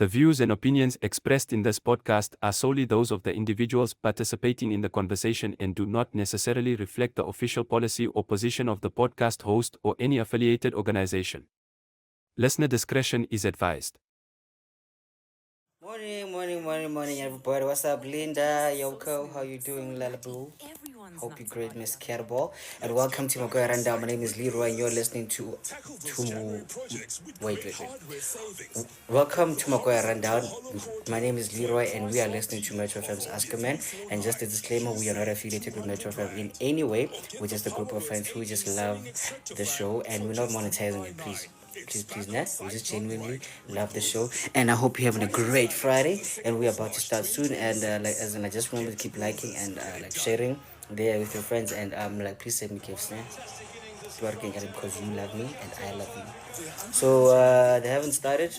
The views and opinions expressed in this podcast are solely those of the individuals participating in the conversation and do not necessarily reflect the official policy or position of the podcast host or any affiliated organization. Listener discretion is advised. Morning, everybody. What's up, Linda, Yoko? How you doing, Lalaboo? Hope you're great, Miss Catball. And welcome to Magoya Rundown. My name is Leroy, and you're listening to... Wait. Welcome to Magoya Rundown. My name is Leroy, and we are listening to Metro FM's Ask a Man. And just a disclaimer, we are not affiliated with Metro FM in any way. We're just a group of friends who just love the show, and we're not monetizing it, please, Nat. We just genuinely love the show, and I hope you're having a great Friday. And we're about to start soon. And I just remember to keep liking and sharing there with your friends. And please send me gifts, man. Working at it because you love me and I love you. So they haven't started.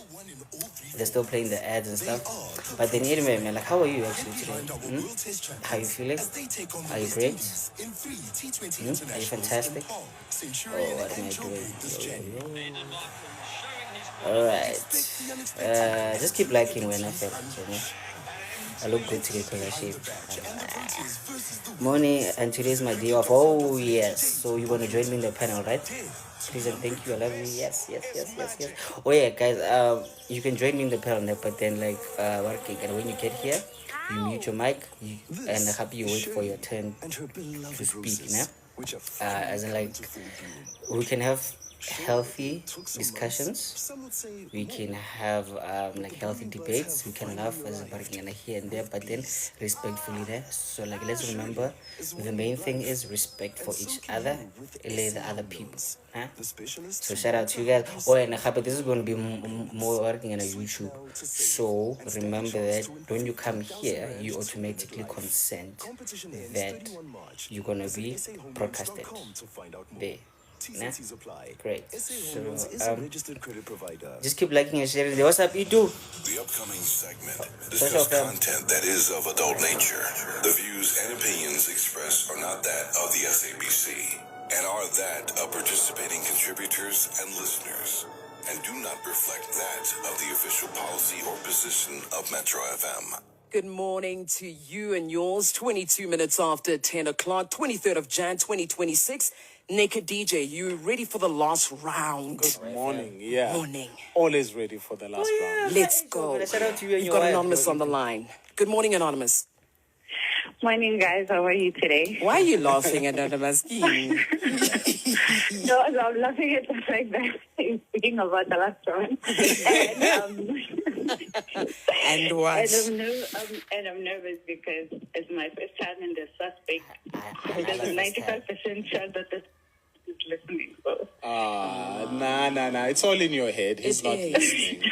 They're still playing the ads and stuff. But then anyway, man, how are you actually today? How are you feeling? Are you great? Are you fantastic? Oh, what am I doing? Alright. Just keep liking when I feel I look good today because I shaved. Morning, and today's my day off. Oh, yes. So you're going to join me in the panel, right? Please and thank you. I love you. Yes. Oh, yeah, guys. You can join me in the panel, but then, working. And when you get here, you mute your mic, and I hope you wait for your turn to speak, now. We can have healthy discussions, we can have healthy debates, we can laugh as here and there, but then respectfully there. So let's remember the main thing is respect for each other, the other people, huh? So shout out to you guys. Oh, and this is going to be more working on a YouTube, so remember that when you come here you automatically consent that you're going to be broadcasted there. Nah? Great. So, just keep liking and sharing. What's up, you do? The upcoming segment discuss content that is of adult nature. The views and opinions expressed are not that of the SABC and are that of participating contributors and listeners, and do not reflect that of the official policy or position of Metro FM. Good morning to you and yours. 22 minutes after 10 o'clock, 23rd of Jan, 2026. Naked DJ, you ready for the last round? Good morning, yeah. Morning. Always ready for the last round. Let's go. Shout out to you and You've your got wife. Anonymous on the line. Good morning, Anonymous. Morning, guys. How are you today? Why are you laughing, Anonymous? No, I'm laughing at the fact that he's speaking about the last one. And what? And I'm nervous because it's my first time in the suspect. There's a 95% chance that this is listening. So. Nah. It's all in your head. He's not listening.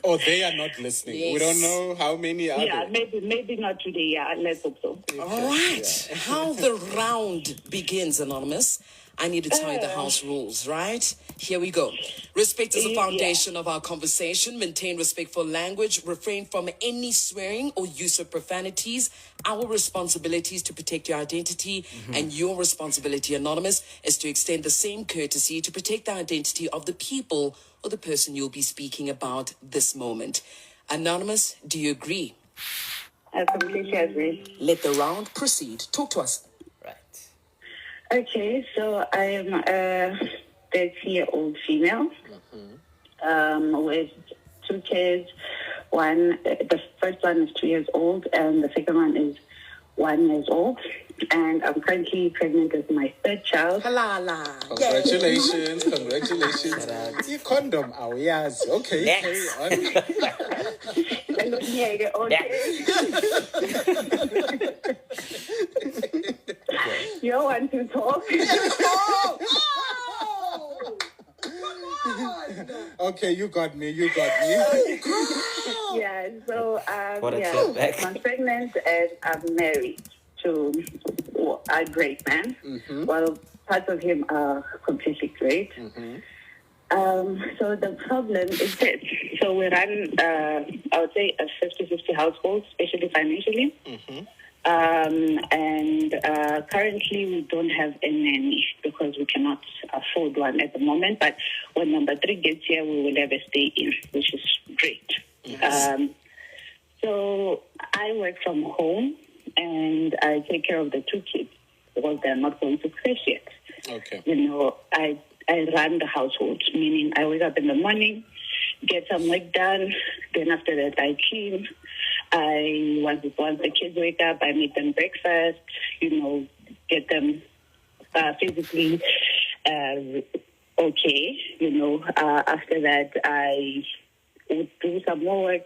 Oh, they are not listening. Yes. We don't know how many are Yeah, there. maybe not today. Yeah, let's hope so. All right. Yeah. How the round begins, Anonymous. I need to tell you the house rules, right? Here we go. Respect is the foundation of our conversation. Maintain respectful language. Refrain from any swearing or use of profanities. Our responsibility is to protect your identity, and your responsibility, Anonymous, is to extend the same courtesy to protect the identity of the people or the person you'll be speaking about this moment. Anonymous, do you agree? I completely agree. Let the round proceed. Talk to us. Okay, so I am a 30-year-old female with two kids. The first one is 2 years old, and the second one is 1 year old. And I'm currently pregnant with my third child. Halala. Congratulations. You condom, yes. Okay, carry on. You want to talk? Okay, you got me. Yeah, so I'm pregnant and I'm married to a great man. Well, parts of him are completely great. So the problem is this. So we run, I would say, a 50-50 household, especially financially. Currently we don't have a nanny because we cannot afford one at the moment. But when number 3 gets here, we will have a stay-in, which is great. So I work from home and I take care of the 2 kids because they're not going to crash yet. Okay. I run the household, meaning I wake up in the morning, get some work done, then after that I clean. Once the kids wake up, I make them breakfast, get them physically okay. After that I would do some more work,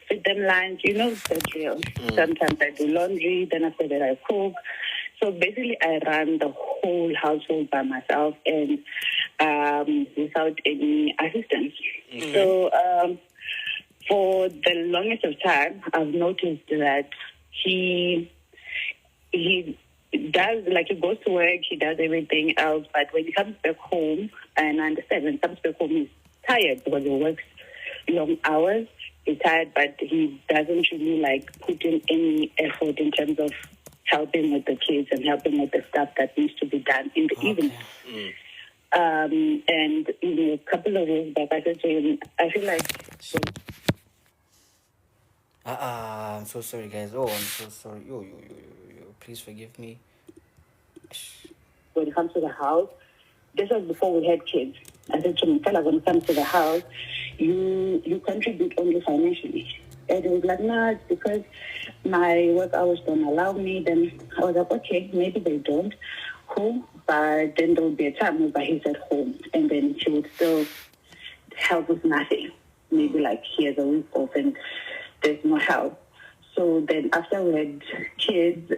feed them lunch, the drill. Sometimes I do laundry, then after that I cook. So basically I run the whole household by myself and without any assistance. So for the longest of time, I've noticed that he does, like, he goes to work, he does everything else, but when he comes back home, and I understand when he comes back home, he's tired because he works long hours. He's tired, but he doesn't really put in any effort in terms of helping with the kids and helping with the stuff that needs to be done in the evening. And a couple of years back, I said to him, I feel like... I'm so sorry, guys. Oh, I'm so sorry. Yo. Please forgive me. When it comes to the house, this was before we had kids. I said to him, fella, when it comes to the house, you contribute only financially. And he was like, no, it's because my work hours don't allow me. Then I was like, okay, maybe they don't. Cool. But then there would be a time where he's at home and then he would still help with nothing. Maybe he has a week off and there's no help. So then after we had kids,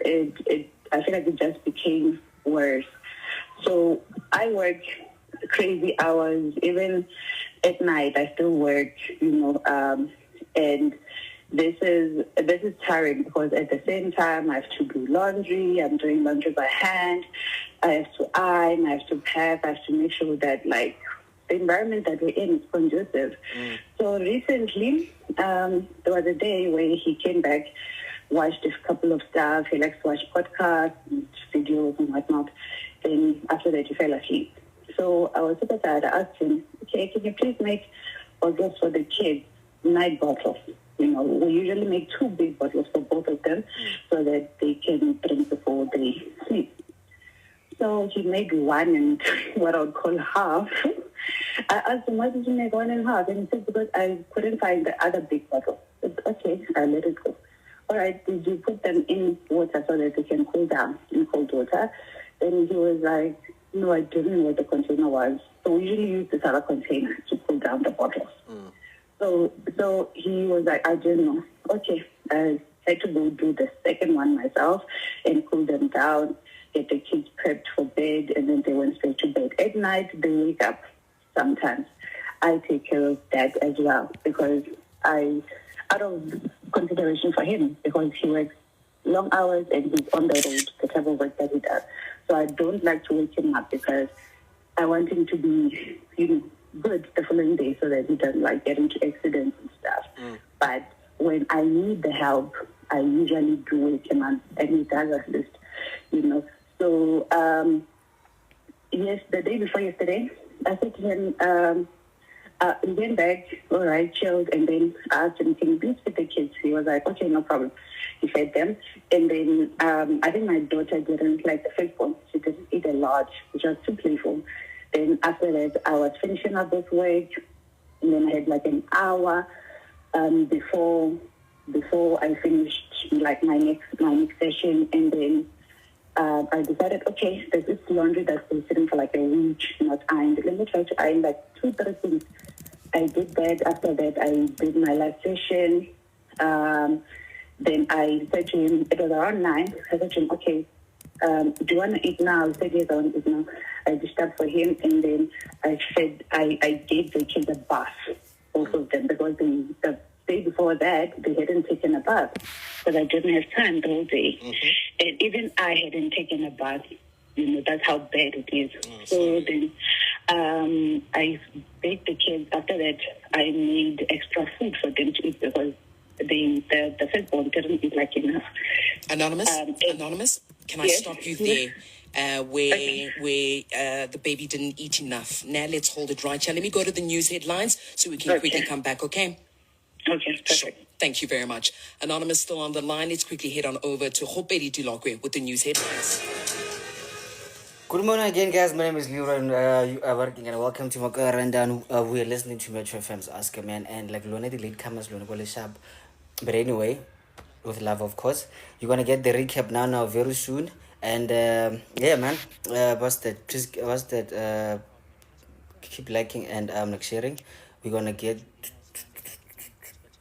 I feel like it just became worse. So I work crazy hours. Even at night, I still work, and this is tiring because at the same time, I have to do laundry. I'm doing laundry by hand. I have to iron. I have to pack. I have to make sure that, the environment that we're in is conducive. So recently, there was a day where he came back, watched a couple of stuff. He likes to watch podcasts, and videos and whatnot. Then after that, he fell asleep. So I was super tired. I asked him, okay, can you please make bottles for the kids, night bottles? We usually make 2 big bottles for both of them so that they can drink before they sleep. So he made one and what I would call half. I asked him, why did you make 1 and half? And he said, because I couldn't find the other big bottle. I said, okay, I let it go. All right, did you put them in water so that they can cool down in cold water? Then he was like, no, I didn't know what the container was. So we usually use this other container to cool down the bottles. So he was like, I didn't know. Okay, I had to go do the second one myself and cool them down, get the kids prepped for bed, and then they went straight to bed. At night, they wake up sometimes. I take care of that as well because out of consideration for him, because he works long hours and he's on the road, the type of work that he does. So I don't like to wake him up because I want him to be, good the following day so that he doesn't get into accidents and stuff. But when I need the help, I usually do wake him up and he does assist, So, yes, the day before yesterday, I said to him, he went back, all right, chilled, and then I asked him, can you please feed the kids? He was like, okay, no problem. He fed them. And then I think my daughter didn't like the first one. She didn't eat a lot, which was too playful. Then after that, I was finishing up with work, and then I had an hour before I finished my next session, and then I decided, okay, there's this laundry that's been sitting for a week, not ironed. Let me try to iron 2-3 things. I did that. After that, I did my last session. Then I said to him, it was around 9. I said to him, okay, do you want to eat now? He said, yes, I want to eat now. I dished up for him, and then I gave the kids a bath, both of them, because the day before that, they hadn't taken a bath because I didn't have time the whole day. And even I hadn't taken a bath. That's how bad it is. So then I baked the kids. After that, I made extra food for them to eat because the firstborn didn't eat enough. Anonymous, can I stop you there? Where the baby didn't eat enough. Now let's hold it right here. Let me go to the news headlines so we can quickly come back, okay? Okay, perfect. Sure. Thank you very much. Anonymous still on the line. Let's quickly head on over to Hopedi Dilokwe with the news headlines. Good morning again, guys. My name is Leroy, and you are working, and welcome to Makoya Rundown. We are listening to Metro FM's Ask a Man, and like Lona, the latecomers, Lona Gole Sharp. But anyway, with love, of course. You're gonna get the recap now, very soon. And yeah, man, what's that? Please, what's that? Keep liking and like sharing. We're gonna get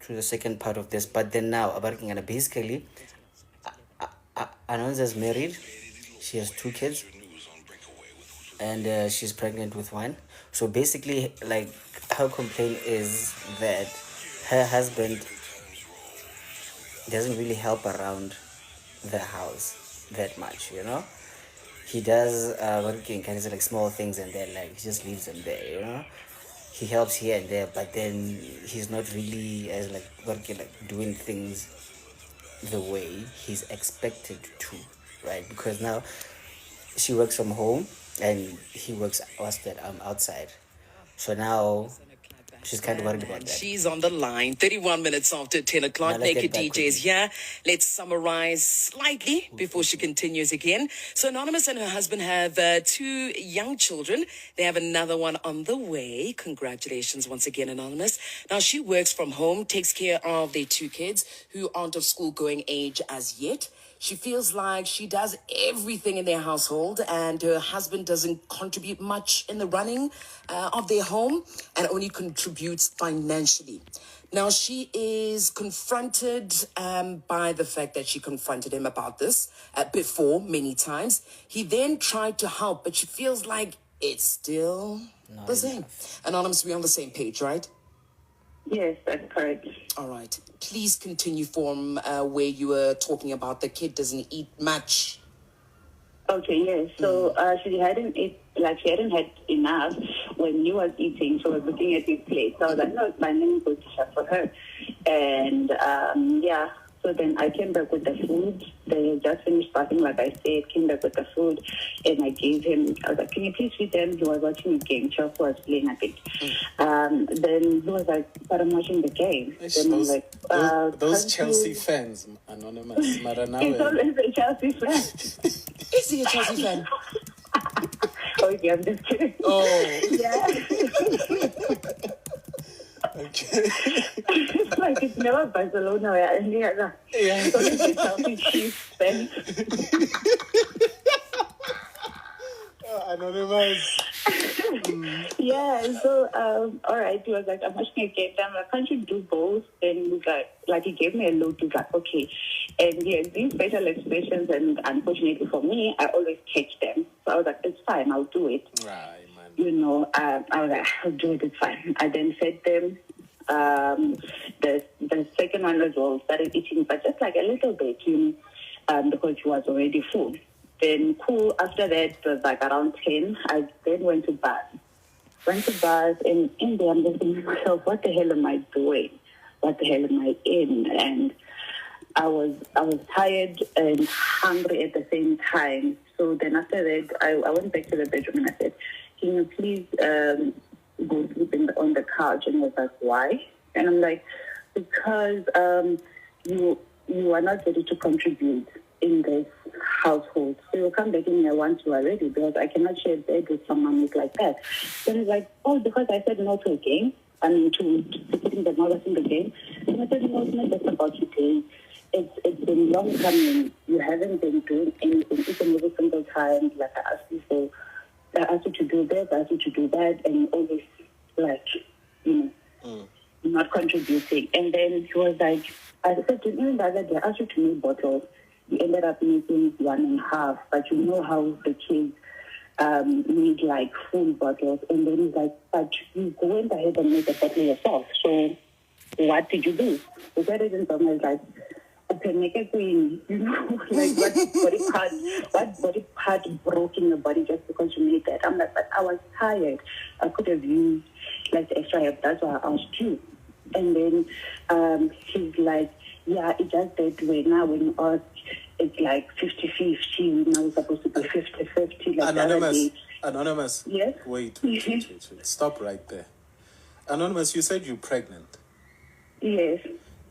to the second part of this, but then now, about basically, Anonza's married. She has 2 kids, and she's pregnant with 1. So basically, like, her complaint is that her husband doesn't really help around the house that much, you know. He does working kind of like small things, and then like he just leaves them there, you know. He helps here and there, but then he's not really as like working, like doing things the way he's expected to, right? Because now she works from home and he works outside. So now she's kind of worried about that. She's on the line. 31 minutes after 10 o'clock. Now let's Naked get back DJs quickly. here. Let's summarize slightly before she continues again. So Anonymous and her husband have 2 young children. They have another one on the way. Congratulations once again, Anonymous. Now she works from home, takes care of their 2 kids who aren't of school going age as yet. She feels like she does everything in their household, and her husband doesn't contribute much in the running of their home and only contributes financially. Now, she is confronted by the fact that she confronted him about this before many times. He then tried to help, but she feels like it's still the same. Anonymous, we're on the same page, right? Yes, that's correct. All right. Please continue from where you were talking about the kid doesn't eat much. Okay, yes. So she hadn't had enough when he was eating. She was looking at his plate. So I was like, no, it's fine. Let me go to shop for her. And yeah. So then I came back with the food. They had just finished starting, like I said, came back with the food. And I gave him, I was like, can you please feed them? He was watching a game. Chelsea was playing, I think. Then he was like, but I'm watching the game. Then I was like, those Chelsea fans, Anonymous. He's always a Chelsea fan. Is he a Chelsea fan? Okay, I'm just kidding. Oh. Yeah. Okay. It's like it's never Barcelona or any other. Yeah. It's always a Chelsea Chiefs fan. Anonymous. Yeah, so all right, he was like, I'm watching a game. I'm like, can't you do both? And he was like he gave me a load. He was like, okay. And he has these special expressions, and unfortunately for me, I always catch them. So I was like, it's fine, I'll do it. Right, man. You know, I was like, I'll do it, it's fine. I then fed them. The second one as well started eating, but just like a little bit, you know, because she was already full. Then cool, after that, it was like around 10, I then went to bars. And in there I'm just thinking to myself, what the hell am I doing? What the hell am I in? And I was tired and hungry at the same time. So then after that, I went back to the bedroom and I said, can you please go sleep on the couch? And he was like, why? And I'm like, because you are not ready to contribute in this household. So you'll come back in here once you are ready, because I cannot share a bed with someone who's like that. Then he's like, oh, because I said no to a game. I mean, to putting the mothers in the game. And I said, no, it's not just about today. It's been long coming. You haven't been doing anything. Each and every single time, like I asked you for, I asked you to do this, I asked you to do that, and you always, like, you know, not contributing. And then he was like, I said to him, even the other day, I asked you to make bottles. You ended up making 1.5, but you know how the kids need like full bottles. And then he's like, but you went ahead and made a bottle yourself. So what did you do? The third reason for me is like, okay, make a queen, you know, like what body part broke in your body just because you made that? I'm like, but I was tired. I could have used like the extra help. That's why I asked you. And then he's like, yeah, it's just that way. Now when you ask, it's like 50-50. Now it's supposed to be 50-50. Like Anonymous. Yes? Wait. Stop right there. Anonymous, you said you're pregnant. Yes.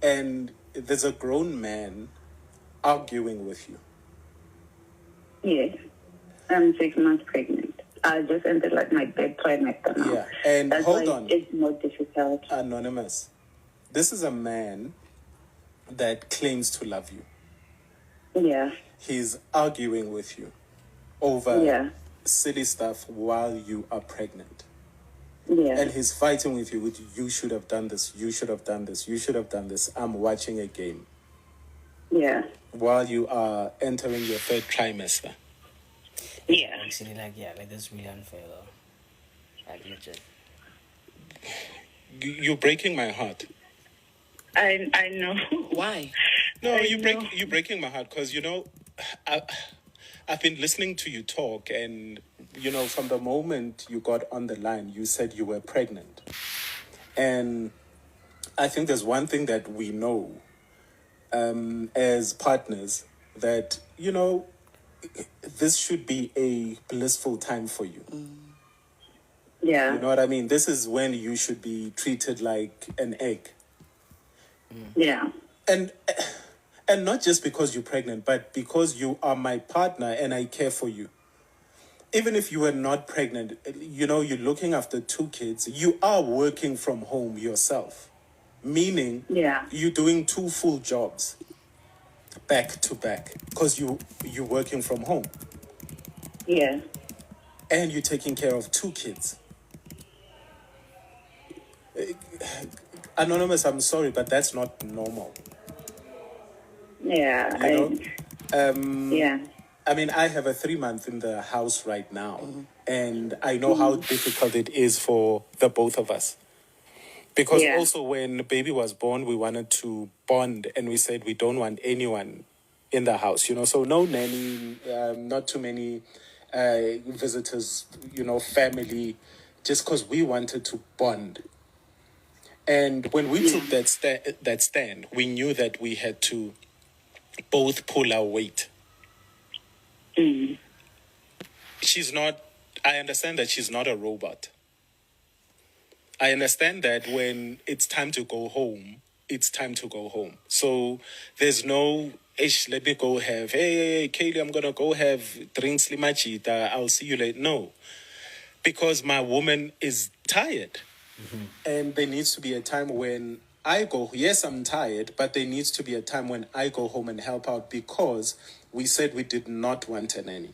And there's a grown man arguing with you. Yes. I'm 6 months pregnant. I just entered like my third trimester now. Yeah, and That's hold why on. it's more difficult. Anonymous. This is a man that claims to love you. Yeah. He's arguing with you over Yeah. silly stuff while you are pregnant. Yeah. And he's fighting with you with, you should have done this, you should have done this, you should have done this. I'm watching a game. Yeah. While you are entering your third trimester. Yeah. Actually, like that's really unfair though. Like legit. You're breaking my heart. I know. Why? No, I you're breaking my heart because, I've been listening to you talk, and, from the moment you got on the line, you said you were pregnant. And I think there's one thing that we know as partners that, this should be a blissful time for you. Yeah. You know what I mean? This is when you should be treated like an egg. Yeah. And not just because you're pregnant, but because you are my partner and I care for you. Even if you were not pregnant, you're looking after 2 kids, you are working from home yourself. Meaning, you're doing 2 full jobs back to back because you're working from home. Yeah. And you're taking care of 2 kids. Anonymous, I'm sorry, but that's not normal. Yeah. Yeah. I mean, I have a 3-month in the house right now, and I know how difficult it is for the both of us. Because also when the baby was born, we wanted to bond, and we said we don't want anyone in the house, so no nanny, not too many visitors, family, just because we wanted to bond. And when we took that stand, we knew that we had to both pull our weight. I understand that she's not a robot. I understand that when it's time to go home, it's time to go home. So there's no, let me go have, hey, Kaylee, I'm going to go have drinks, limachita, I'll see you later. No, because my woman is tired. And there needs to be a time when I go, yes, I'm tired, but there needs to be a time when I go home and help out because we said we did not want a nanny.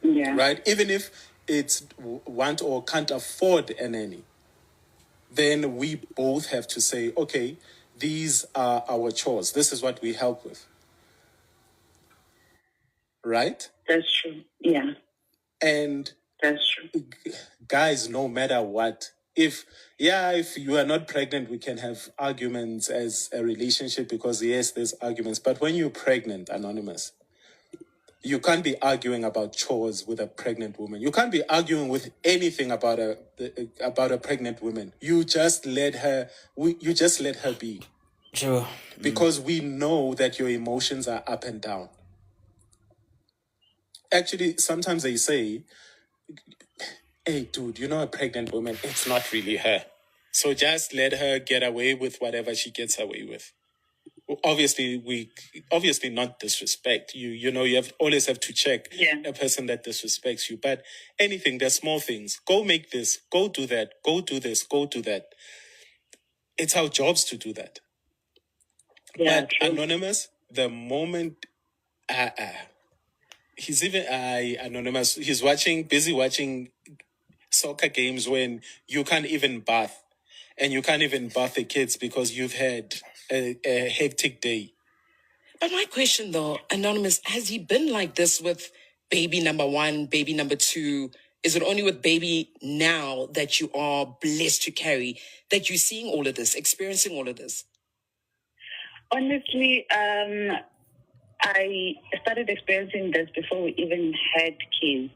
Yeah. Right? Even if it's want or can't afford a nanny, then we both have to say, okay, these are our chores. This is what we help with. Right? That's true. Yeah. And that's true. Guys, no matter what, if you are not pregnant, we can have arguments as a relationship because yes, there's arguments. But when you're pregnant, Anonymous, you can't be arguing about chores with a pregnant woman. You can't be arguing with anything about a pregnant woman. You just let her be. True. Because we know that your emotions are up and down. Actually, sometimes they say, hey, dude, a pregnant woman, it's not really her. So just let her get away with whatever she gets away with. Obviously not disrespect. You always have to check a person that disrespects you. But anything, they're small things. Go make this, go do that, go do this, go do that. It's our jobs to do that. Yeah, but true. Anonymous, the moment he's Anonymous, he's busy watching soccer games when you can't even bath. And you can't even bath the kids because you've had a hectic day. But my question though, Anonymous, has he been like this with baby number 1, baby number 2? Is it only with baby now that you are blessed to carry, that you're seeing all of this, experiencing all of this? Honestly, I started experiencing this before we even had kids,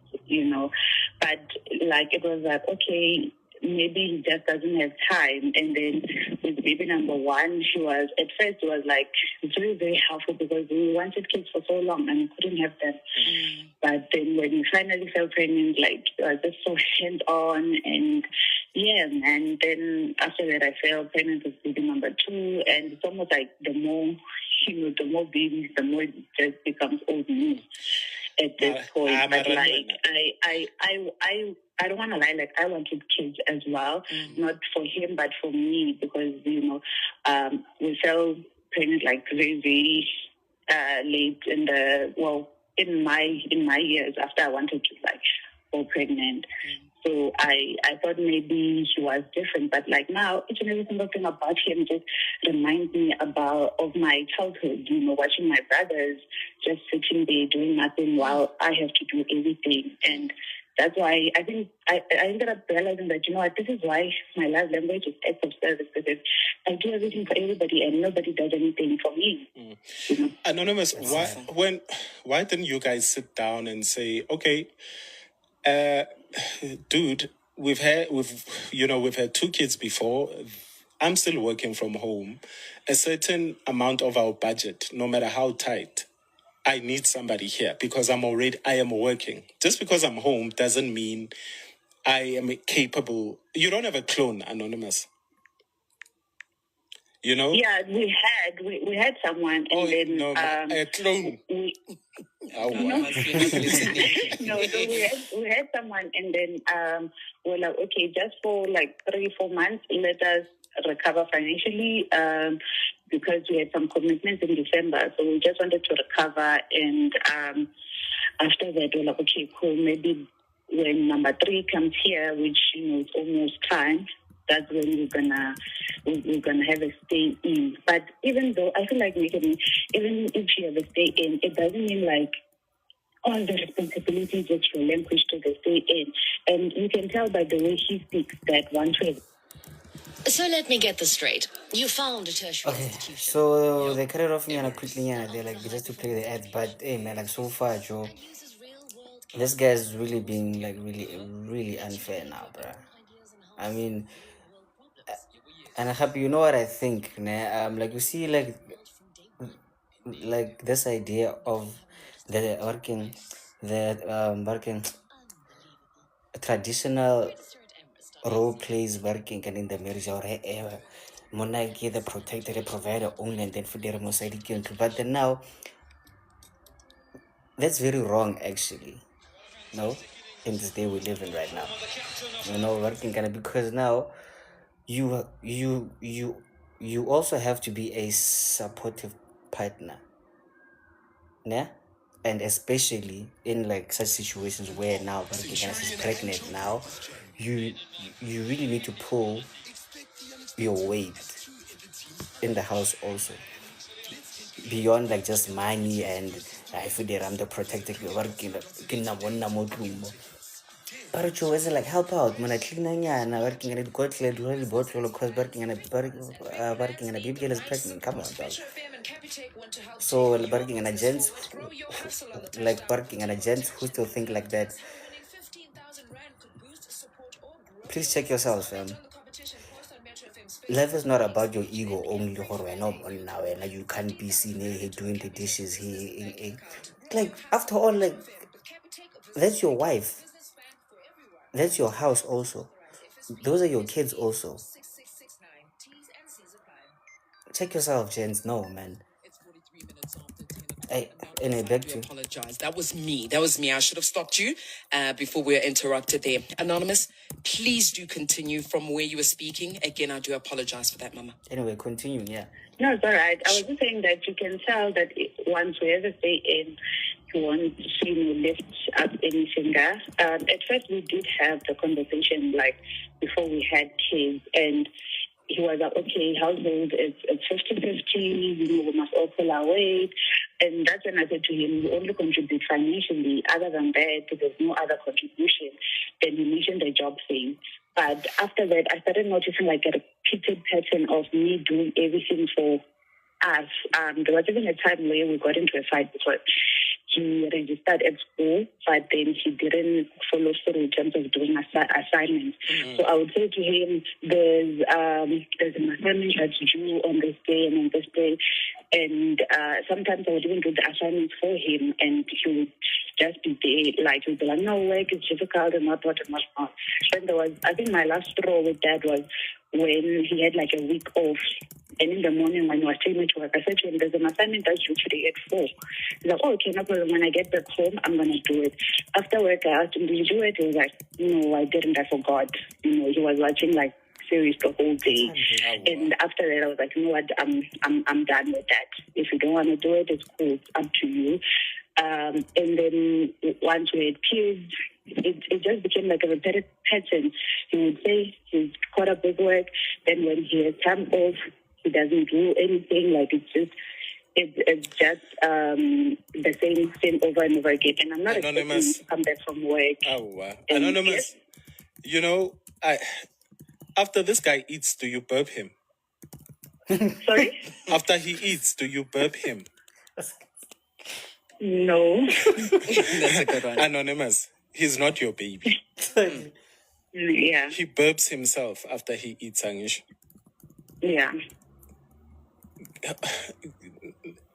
but it was like, okay, maybe he just doesn't have time. And then with baby number 1, at first it was very, very helpful because we wanted kids for so long and we couldn't have them. But then when we finally felt pregnant, it was just so hands-on and Yeah, and then after that I fell pregnant with baby number 2, and it's almost like the more, the more babies, the more it just becomes old news at this point. But like, I don't want to lie, like I wanted kids as well, not for him, but for me, because, we fell pregnant like very, very late in my years after I wanted to like go pregnant. So I thought maybe he was different, but like now, each and every single thing about him just reminds me of my childhood, watching my brothers just sitting there doing nothing while I have to do everything. And that's why I think I ended up realizing that, this is why my love language is acts of service, because I do everything for everybody and nobody does anything for me. Anonymous, why didn't you guys sit down and say, okay, dude, we've had 2 kids before. I'm still working from home. A certain amount of our budget, no matter how tight, I need somebody here because I am working. Just because I'm home doesn't mean I am capable. You don't have a clone, Anonymous. Yeah, we had someone, and a clone. No, so we had someone, and then we're like, okay, just for like 3-4 months, let us recover financially, because we had some commitments in December, so we just wanted to recover. And after that, we're like, okay, cool, maybe when number 3 comes here, which it's almost time, that's when we're gonna have a stay in. But even though I feel like even if you have a stay in, it doesn't mean like all the responsibility gets relinquished to the stay in. And you can tell by the way he speaks that one trade. So let me get this straight. You found a tertiary institution. So they cut it off me quickly, and they're like just to play the ads. But hey man, like so far, Joe, this guy's really being like really unfair now, bruh. I mean, and I hope you know what I think, like you see, like this idea of the working traditional role plays working and in the marriage or monarchy, the protector, the provider only, and then for the mosaic country. But then now that's very wrong, actually. No, in this day we live in right now, working kind of, because now you also have to be a supportive partner, yeah, and especially in like such situations where now is pregnant. Now you really need to pull your weight in the house also, beyond like just money and if I'm the protector working but Joe is like help out when I clean working and it got cleared really bottle because working and a baby girl is pregnant. Come on, dog. So working and a gents like working and a gents who still think like that, please check yourself, fam. Life is not about your ego only. Now you can't be seen here doing the dishes here. Like after all, like that's your wife. That's your house also. Those are your kids also. Check yourself, gents. No, man. Hey, and I beg to apologize. That was me. I should have stopped you before we were interrupted there. Anonymous, please do continue from where you were speaking. Again, I do apologize for that, Mama. Anyway, continue, yeah. No, it's all right. I was just saying that you can tell that once we ever stay in, he wants to lift up any finger. At first, we did have the conversation like before we had kids, and he was like, okay, household, it's 50-50, we must all pull our weight. And that's when I said to him, you only contribute financially. Other than that, there's no other contribution. Then he mentioned the job thing. But after that, I started noticing like a repeated pattern of me doing everything for us. There was even a time where we got into a fight because he registered at school, but then he didn't follow through in terms of doing assignments. Mm-hmm. So I would say to him, there's an assignment that's due on this day and on this day. And sometimes I would even do the assignments for him, and he would just be there, like, he'd be like, no, work is difficult and what. Then there was, I think my last straw with that was when he had like a week off. And in the morning when he was taking me to work, I said to him, there's an assignment that's due today at 4. He's like, oh, okay, no problem. When I get back home, I'm going to do it. After work, I asked him, did you do it? He was like, no, I didn't. I forgot. He was watching like series the whole day. And after that, I was like, you know what, I'm done with that. If you don't want to do it, it's cool. It's up to you. And then once we had kids, it just became like a repetitive pattern. He would say he's caught up with work. Then when he has time off, he doesn't do anything. Like it's just the same over and over again. And I'm not expecting him to come back from work. Oh, wow. Anonymous, you know, after this guy eats, do you burp him? Sorry? After he eats, do you burp him? No. That's a good one. Anonymous, he's not your baby. Yeah. He burps himself after he eats, Angish. Yeah.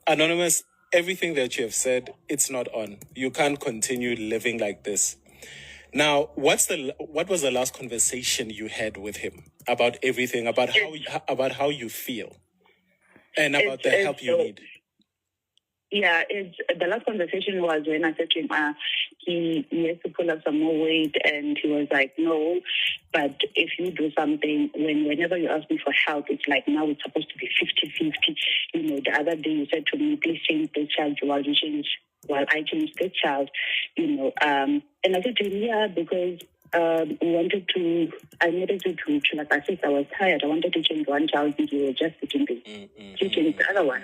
Anonymous, everything that you have said, it's not on. You can't continue living like this. Now, what was the last conversation you had with him about everything, about how you feel, and about the help you need? Yeah, the last conversation was when I said to him, he has to pull up some more weight, and he was like, no, but if you do something, whenever you ask me for help, it's like now it's supposed to be 50-50. The other day you said to me, please change the child while I change the child, and I said to him, yeah, because I needed to like I said, I was tired. I wanted to change one child, and you were just sitting there. You changed the other one.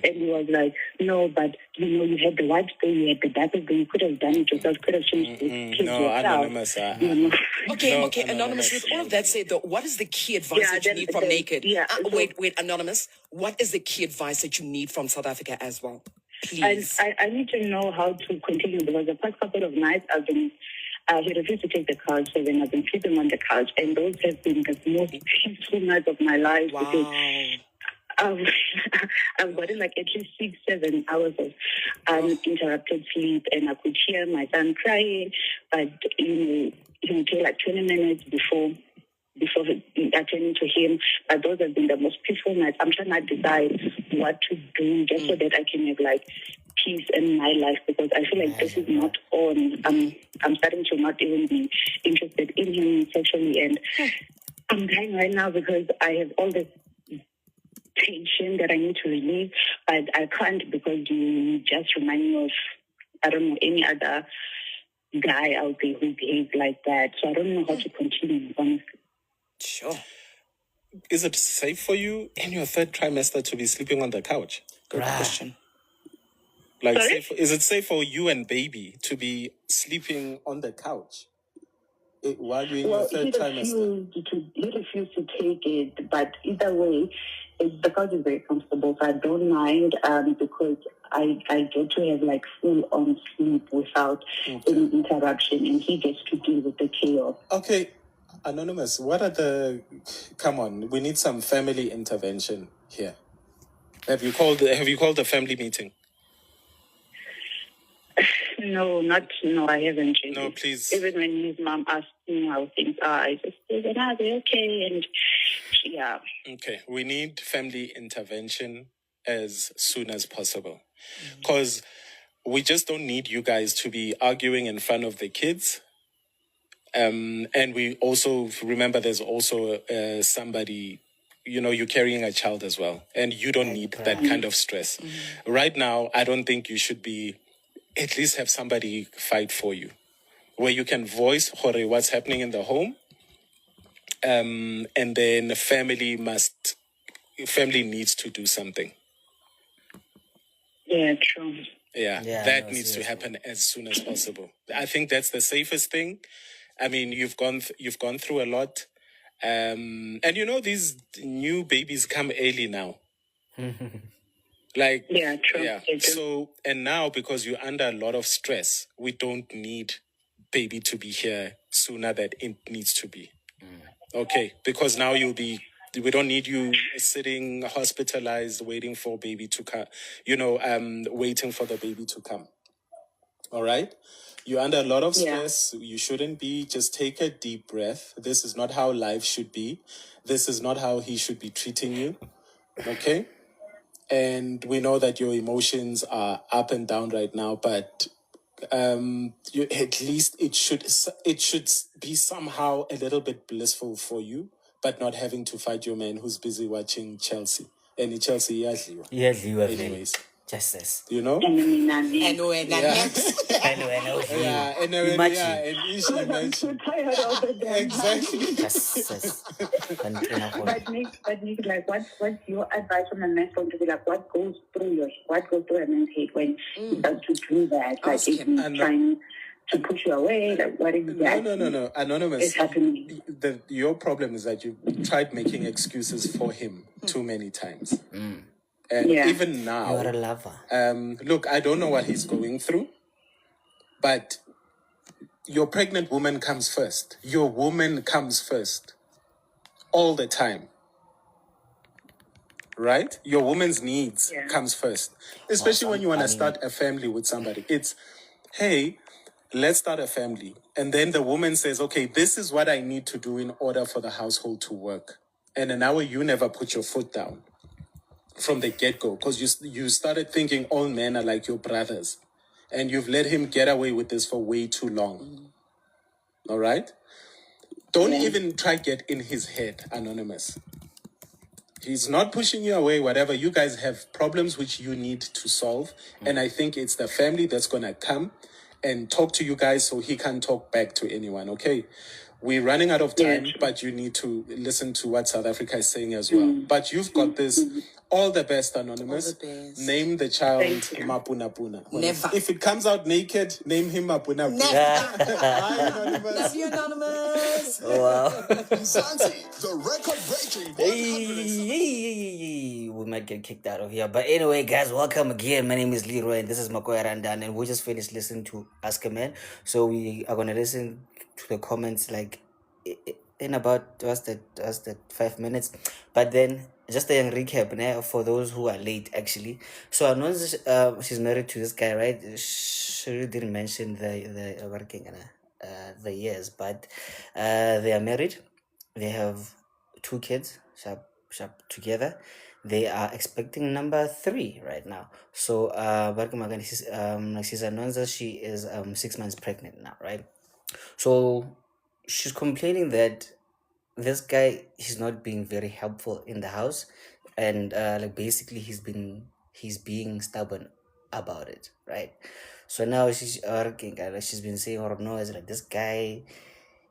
And he was like, no, but you had the white day, you had the darker day, you could have done it yourself, could have changed the kids yourself. Anonymous. Okay, Anonymous, with all of that said, though, what is the key advice that you need from Naked? Wait, Anonymous, what is the key advice that you need from South Africa as well? Please. I need to know how to continue, because the past couple of nights he refused to take the couch, so then I've been sleeping on the couch, and those have been the most peaceful nights of my life. Wow. Because I've gotten like at least 6-7 hours of uninterrupted sleep, and I could hear my son crying, but he would take like 20 minutes before attending to him. But those have been the most peaceful nights. I'm trying to decide what to do just so that I can have like peace in my life, because I feel like this is not on. I'm starting to not even be interested in him sexually, and I'm dying right now because I have all this tension that I need to release, but I can't, because you just remind me of, I don't know, any other guy out there who behaves like that. So I don't know how to continue, honestly. Sure. Is it safe for you in your third trimester to be sleeping on the couch? Good question. Like, is it safe for you and baby to be sleeping on the couch while you're in your third trimester? He refused to take it, but either way, the couch is very comfortable, so I don't mind, because I get to have like full-on sleep without any interruption, and he gets to deal with the chaos. Okay, Anonymous, come on, we need some family intervention here. Have you called a family meeting? No, I haven't. No, please. Even when his mom asked me how things are, I just said, they're okay, and yeah. Okay, we need family intervention as soon as possible, because we just don't need you guys to be arguing in front of the kids. And we also remember there's also somebody, you're carrying a child as well, and you don't need that kind of stress. Right now, I don't think you should at least have somebody fight for you, where you can voice what's happening in the home. And then family needs to do something. Yeah, true. Yeah, that needs to happen as soon as possible. I think that's the safest thing. I mean, you've gone through a lot, and these new babies come early now. Like, yeah, true. Yeah. So, and now because you're under a lot of stress, we don't need baby to be here sooner than it needs to be. Okay, because now you'll be We don't need you sitting hospitalized, waiting for baby to come, waiting for the baby to come. All right? You're under a lot of stress. Yeah. You shouldn't be. Just take a deep breath. This is not how life should be. This is not how he should be treating you. Okay? And we know that your emotions are up and down right now, but at least it should be somehow a little bit blissful for you, but not having to fight your man who's busy watching Chelsea. And Chelsea, anyways. Justice. You know? Exactly. Justice. But Nick, like, what's your advice from a man's point of view? Like, what goes through a man's head when he does to do that? Like, is he trying to push you away? Like, what exactly? No. Anonymous. Is happening? Your problem is that you tried making excuses for him too many times. And even now, you're a lover. Look, I don't know what he's going through, but your pregnant woman comes first. Your woman comes first all the time, right? Your woman's needs comes first, especially when you want to start a family with somebody. It's, hey, let's start a family. And then the woman says, okay, this is what I need to do in order for the household to work. And an hour, you never put your foot down from the get-go, because you started thinking all men are like your brothers, and you've let him get away with this for way too long. All right? Don't even try get in his head, Anonymous. He's not pushing you away, whatever. You guys have problems which you need to solve, and I think it's the family that's going to come and talk to you guys so he can't talk back to anyone, okay? We're running out of time, but you need to listen to what South Africa is saying as well. But you've got this. All the best, Anonymous. All the best. Name the child Mapuna Puna. Never. If it comes out naked, name him Mapuna Puna. Never. Hi, Anonymous. Love you, Anonymous. Wow. Zanzi, the record-breaking 100. We might get kicked out of here. But anyway, guys, welcome again. My name is Leroy, and this is Makoya Randan, and we just finished listening to Ask a Man. So we are going to listen to the comments like in about what's that 5 minutes, but then just a young recap for those who are late actually. So I know she's married to this guy, right? She really didn't mention the working the years, but they are married. They have 2 kids, sharp together. They are expecting number 3 right now. So she's announced that she is 6 months pregnant now, right? So she's complaining that this guy, he's not being very helpful in the house, and basically he's being stubborn about it, right? So now she's arguing, she's been saying, "Oh no, it's like this guy,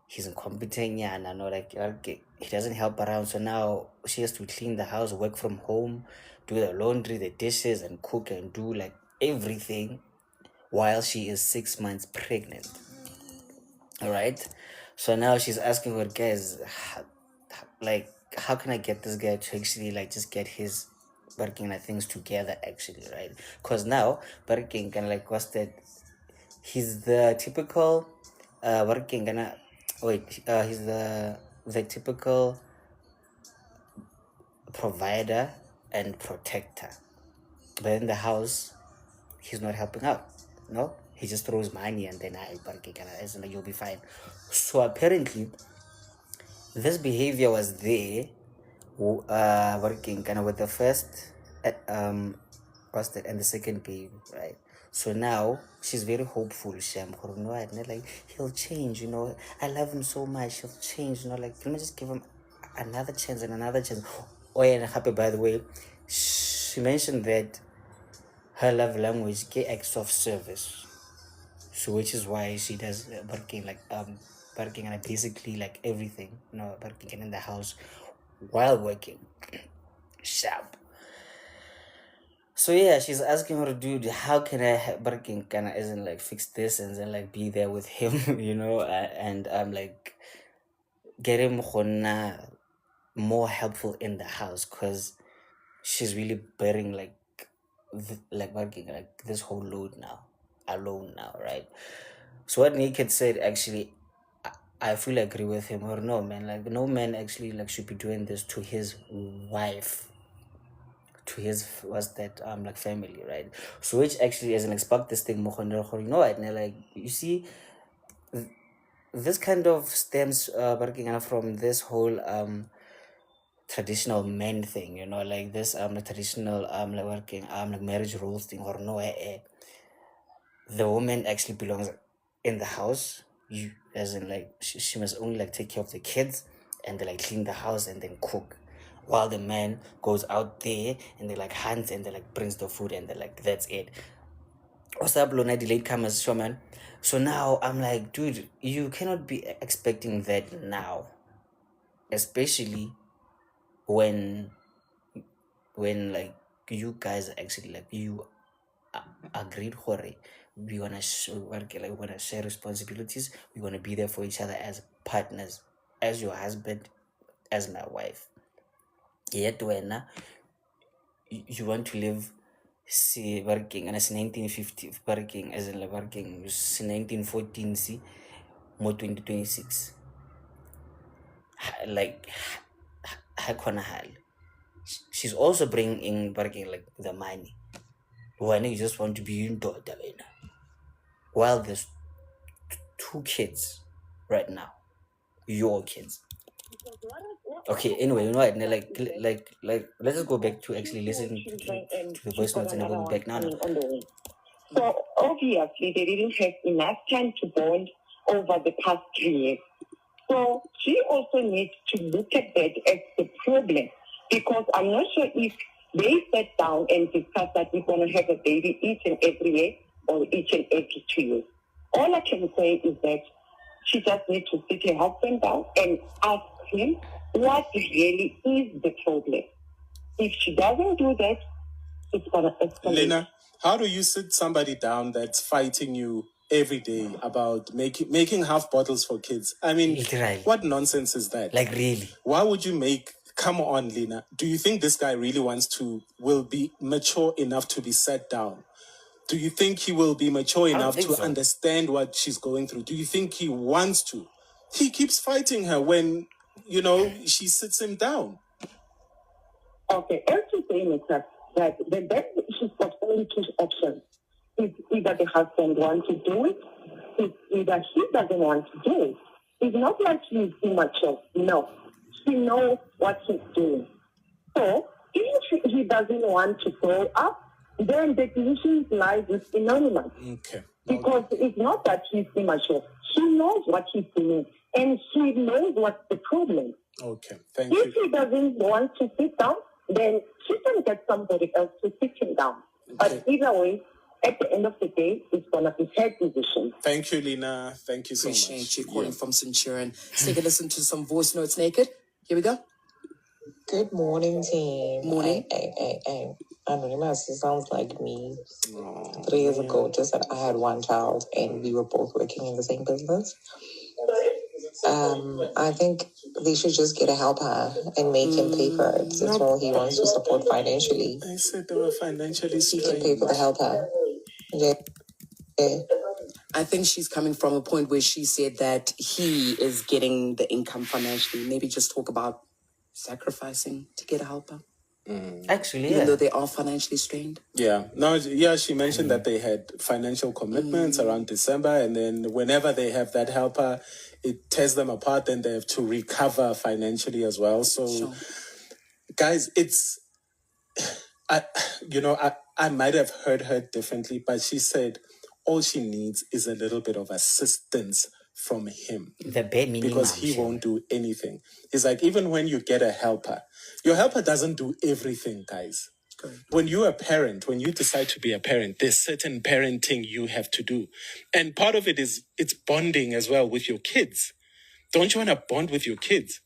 he's incompetent, yeah, and I know, like, he doesn't help around." So now she has to clean the house, work from home, do the laundry, the dishes, and cook and do like everything while she is 6 months pregnant. All right. So now she's asking her guys, like, how can I get this guy to actually like just get his working things together actually, right? Because now working can like what's that? He's the typical working he's the typical provider and protector, but in the house he's not helping out. No, he just throws money and then you'll be fine. So apparently this behavior was there working kind of with the first what's that, and the second baby, right? So now she's very hopeful. Like, he'll change, I love him so much, he'll change, like, let me just give him another chance and another chance. Oh yeah, and happy, by the way, she mentioned that her love language is acts of service. So which is why she does working and basically like everything, working in the house while working. Sharp. So yeah, she's asking her, dude, how can I working kind of isn't like fix this and then like be there with him, and like get him more helpful in the house, because she's really bearing like working like this whole load now alone now, right? So what Naked said, actually, I fully agree with him. Or no, man, like no man actually like should be doing this to his wife, to his what's that like family, right? So which actually as an expect this thing, you know what? Like you see, this kind of stems working from this whole traditional men thing, you know, like this the traditional like working like marriage rules thing, or no, the woman actually belongs in the house. You as in like she must only like take care of the kids and they like clean the house and then cook, while the man goes out there and they like hunts and they like brings the food and they like that's it. What's up, Luna? Delayed comers, show man. So now I'm like, dude, you cannot be expecting that now, especially when like you guys actually like you agreed for it. We wanna we wanna share responsibilities. We wanna be there for each other as partners, as your husband, as my wife. Yet when you want to live, see working and as 1950 working as in like working 1914 see more 2026 like she's also bringing in working like the money when you just want to be in daughter while there's two kids right now, your kids. Okay, anyway, you know what? Like, let's just go back to actually listen to the voice notes and then we'll be back now. So obviously they didn't have enough time to bond over the past 3 years. So she also needs to look at that as the problem, because I'm not sure if they sat down and discussed that we're going to have a baby each and every year or each and every 2 years. All I can say is that she just needs to sit her husband down and ask him what really is the problem. If she doesn't do that, it's going to escalate. Lena, how do you sit somebody down that's fighting you every day about making half bottles for kids? I mean, literally, what nonsense is that? Like really? Why would you make... Come on, Lena. Do you think this guy really will be mature enough to be sat down? Do you think he will be mature enough to understand what she's going through? Do you think he wants to? He keeps fighting her when, she sits him down. Okay, as you say, Mr. that the best she's got only two options. It's either the husband wants to do it, it's either he doesn't want to do it. It's not like she's immature. No. She knows what she's doing. So, if he doesn't want to grow up, then the decision lies with Anonymous. Okay. Because it's not that she's immature. She knows what she's doing, and she knows what's the problem. Okay, thank you. If he doesn't want to sit down, then she can get somebody else to sit him down. Okay. But either way, at the end of the day, it's going to be her decision. Thank you, Lena. Thank you so much. Appreciate you calling from Centurion. Let's take a listen to some voice notes naked. Here we go. Good morning, team. Morning. Hey. Anonymous, it sounds like me. 3 years ago, just that I had one child and we were both working in the same business. I think they should just get a helper and make him pay for it. That's all he wants to support financially. I said they were financially strained. He can pay for the helper. Yeah. I think she's coming from a point where she said that he is getting the income financially. Maybe just talk about sacrificing to get a helper. Actually, even though they are financially strained. She mentioned that they had financial commitments around December, and then whenever they have that helper, it tears them apart, and they have to recover financially as well. So, guys, it's I might have heard her differently, but she said all she needs is a little bit of assistance from him. The bare minimum. Because he won't do anything. It's like, even when you get a helper, your helper doesn't do everything, guys. Correct. When you're a parent, when you decide to be a parent, there's certain parenting you have to do. And part of it is, it's bonding as well with your kids. Don't you want to bond with your kids?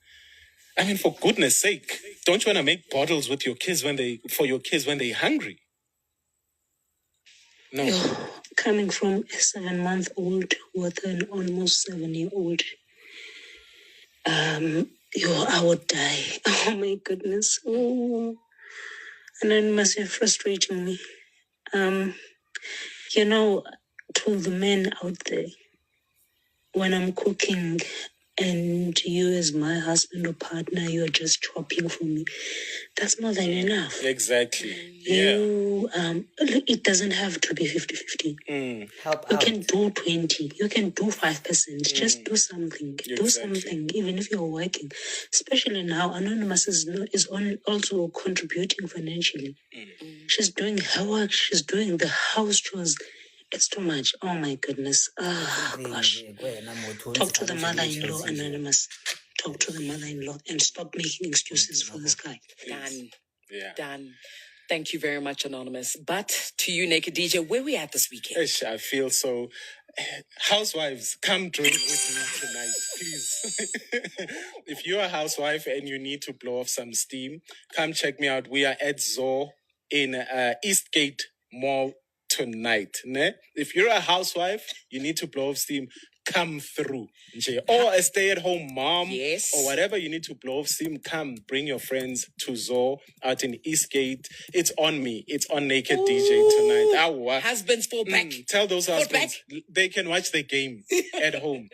I mean, for goodness sake, don't you want to make bottles with your kids for your kids when they're hungry? No. Coming from a 7-month-old with an almost 7-year-old, I would die. Oh my goodness. Oh. And then must be frustrating me. To the men out there, when I'm cooking, and you as my husband or partner, you're just chopping for me. That's more than enough. Exactly. You, it doesn't have to be 50-50. Help You out. can do 20. You can do 5%. Just do something. Do something, even if you're working. Especially now, Anonymous is also contributing financially. She's doing her work. She's doing the house chores. It's too much. Oh my goodness. Oh gosh. Talk to the mother-in-law, Anonymous. Talk to the mother-in-law and stop making excuses for this guy. Done. Yeah. Done. Thank you very much, Anonymous. But to you, Naked DJ, where we at this weekend? Ish, I feel so. Housewives, come drink with me tonight, please. If you're a housewife and you need to blow off some steam, come check me out. We are at Zoo in Eastgate Mall tonight. Ne? If you're a housewife, you need to blow off steam, come through. Nje. Or a stay-at-home mom, Yes. or whatever you need to blow off steam, come bring your friends to Zoo out in Eastgate. It's on me. It's on Naked DJ tonight. Awa. Husbands fall back. Tell those Fall husbands they can watch the game at home.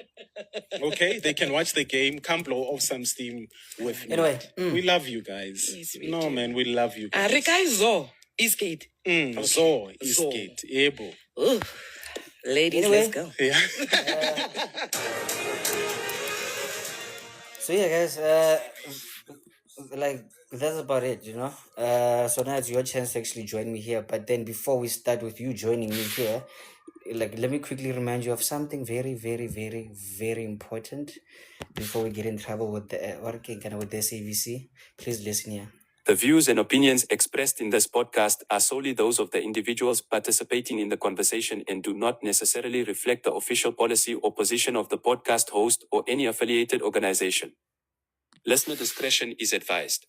Okay? They can watch the game. Come blow off some steam with me. Anyway, we love you guys. Yes, we no, do. man, we love you guys. Rika is Zo. Eastgate. Zoo, Eastgate. Ebo. Ooh. Ladies, Anyway. let's go. Yeah. So yeah, guys, like that's about it, you know. So now it's your chance to actually join me here. But then before we start with you joining me here, like let me quickly remind you of something very, very, very, very important before we get in trouble with the working kind of with the SAVC. Please listen here. The views and opinions expressed in this podcast are solely those of the individuals participating in the conversation and do not necessarily reflect the official policy or position of the podcast host or any affiliated organization. Listener discretion is advised.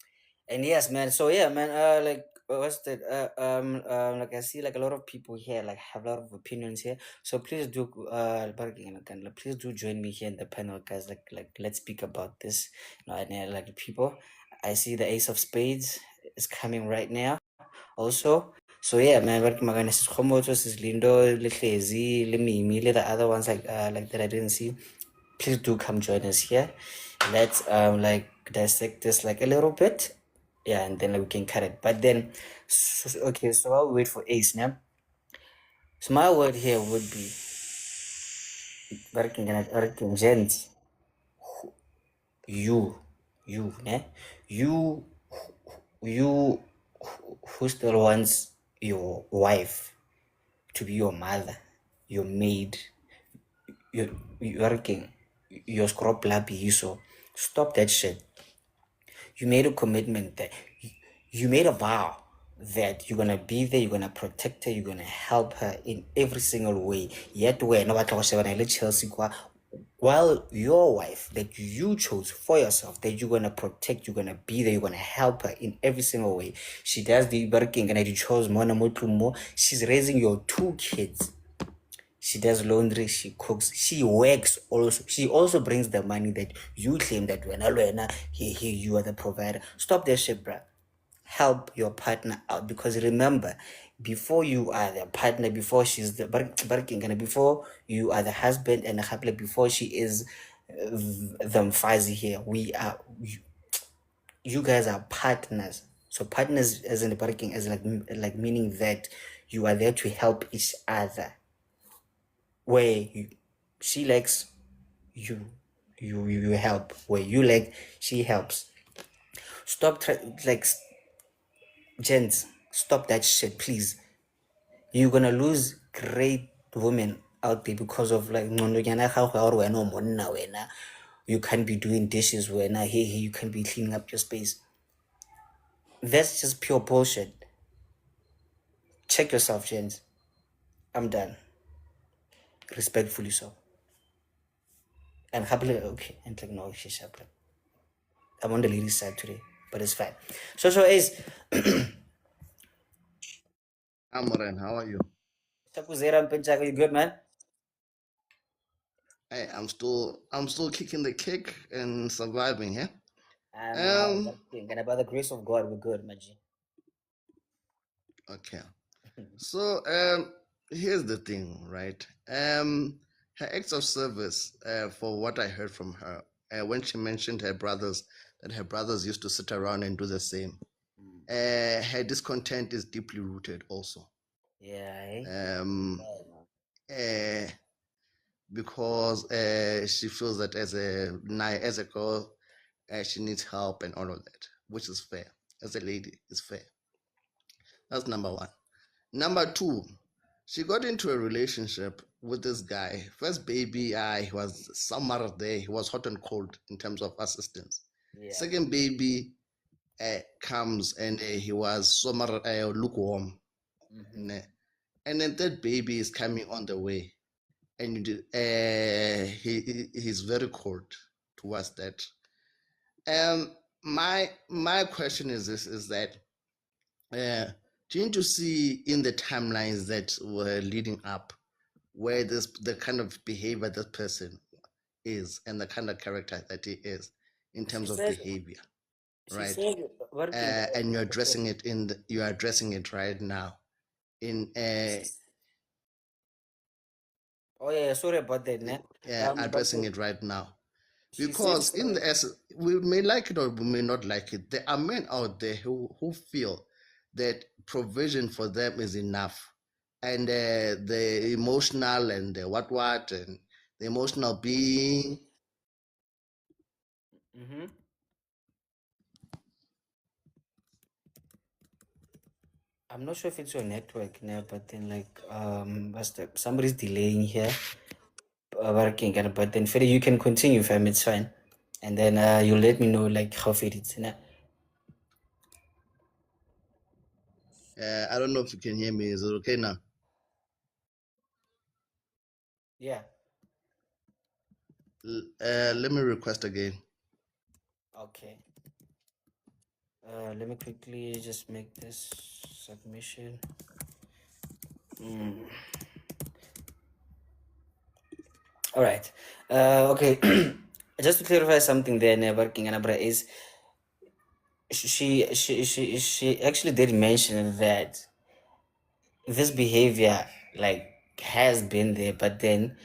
And yes, man. So yeah, man. Like what's that? Like I see like a lot of people here like have a lot of opinions here. So please do, please do join me here in the panel, guys. Like let's speak about this. You know, and like people, I see the Ace of Spades is coming right now. Also, so yeah, man. But Magana is Homotos is Lindo, Litlezi, Lemimi, the other ones like that I didn't see. Please do come join us here. Let's like dissect this like a little bit. Yeah, and then we can cut it. But then, okay, so I'll wait for Ace now. So my word here would be, gents, you, ne? You who still wants your wife to be your mother, your maid, your working, your scrub lappy, so stop that shit. You made a commitment that you made a vow that you're gonna be there, you're gonna protect her, you're gonna help her in every single way. Yet when Chelsea, while your wife that you chose for yourself, that you're gonna protect, you're gonna be there, you're gonna help her in every single way. She does the working and you chose more. She's raising your 2 kids. She does laundry, she cooks, she works also. She also brings the money that you claim that when you are the provider. Stop that shit, bruh. Help your partner out, because remember, before you are the partner, before she's the barking, and before you are the husband and the before she is the mfazi here, we are you guys are partners. So partners as in the barking as like meaning that you are there to help each other. Where she likes, you help. Where you like, she helps. Stop gents, stop that shit, please. You're gonna lose great women out there because of like you can't be doing dishes when you can't be cleaning up your space. That's just pure bullshit. Check yourself, gents. I'm done. Respectfully so. And happily okay. And like no, she's happy. I'm on the ladies' side today, but it's fine. So Ace. I'm Ren, how are you? You good, man? Hey, I'm still kicking the kick and surviving, yeah? And by the grace of God, we're good, Maji. Okay. So here's the thing, right? Her acts of service, for what I heard from her, when she mentioned her brothers, that her brothers used to sit around and do the same. Her discontent is deeply rooted also. Yeah. Because she feels that as a girl, she needs help and all of that, which is fair. As a lady, it's fair. That's number one. Number two, she got into a relationship with this guy. First baby, he was somewhere there. He was hot and cold in terms of assistance. Yeah. Second baby comes and he was somewhere lukewarm. And then third baby is coming on the way. And he's very cold towards that. My question is this: is that do you need to see in the timelines that were leading up, where the kind of behavior this person is and the kind of character that he is in terms of behavior, right? And you're addressing it you're addressing it right now in Oh yeah, sorry about that. addressing it right now. Because in the essence, we may like it or we may not like it. There are men out there who feel that provision for them is enough. And the emotional and the what and the emotional being. I'm not sure if it's your network now, but then like somebody's delaying here. Working, but then Freddy, you can continue, fam. It's fine, and then you'll let me know like how fit it's in. I don't know if you can hear me. Is it okay now? Yeah. Let me request again. Okay. Let me quickly just make this submission. All right. Okay. Just to clarify something there, working Anabra is she actually did mention that this behavior like has been there, but then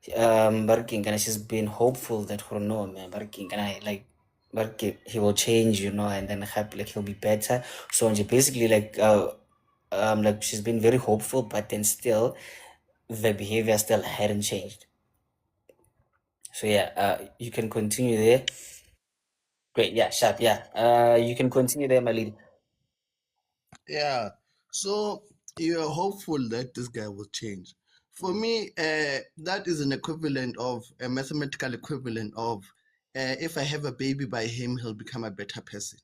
barking and she's been hopeful that no man barking and I like barking he will change, and then happy like he'll be better. So basically like she's been very hopeful, but then still the behavior still hadn't changed. So yeah, you can continue there. Great, yeah, sharp, yeah. You can continue there, my lead. Yeah. So you're hopeful that this guy will change. For me, that is an equivalent of a mathematical equivalent of if I have a baby by him, he'll become a better person.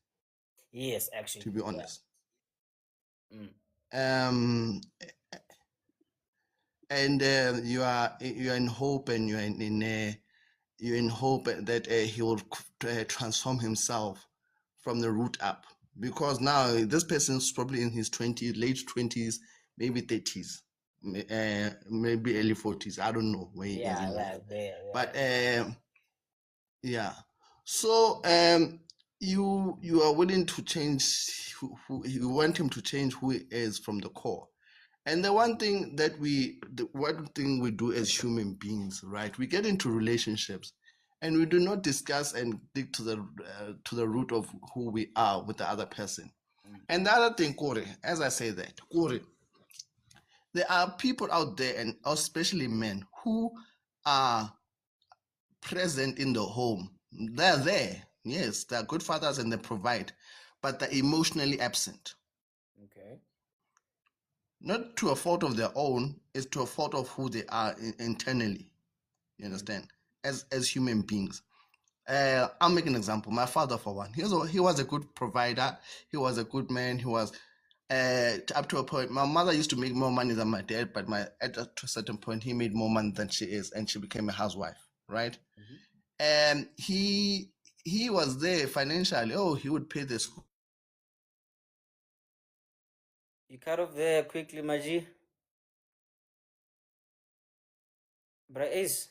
Yes, actually. To be honest. Yeah. And you are in hope, and you're in hope that he will transform himself from the root up, because now this person's probably in his late 20s, maybe 30s, maybe early 40s. I don't know where he is in life. But yeah. So you are willing to change you want him to change who he is from the core. And the one thing we do as human beings, right? We get into relationships, and we do not discuss and dig to the root of who we are with the other person. And the other thing, Corey, as I say that, Corey, there are people out there, and especially men, who are present in the home. They're there. Yes, they're good fathers and they provide, but they're emotionally absent. Okay. Not to a fault of their own, it's to a fault of who they are internally. You understand? As human beings. I'll make an example. My father, for one, he was a good provider. He was a good man. He was up to a point. My mother used to make more money than my dad, but at a certain point, he made more money than she is, and she became a housewife, right? And he was there financially. Oh, he would pay the school. You cut off there quickly, Maji. Brais,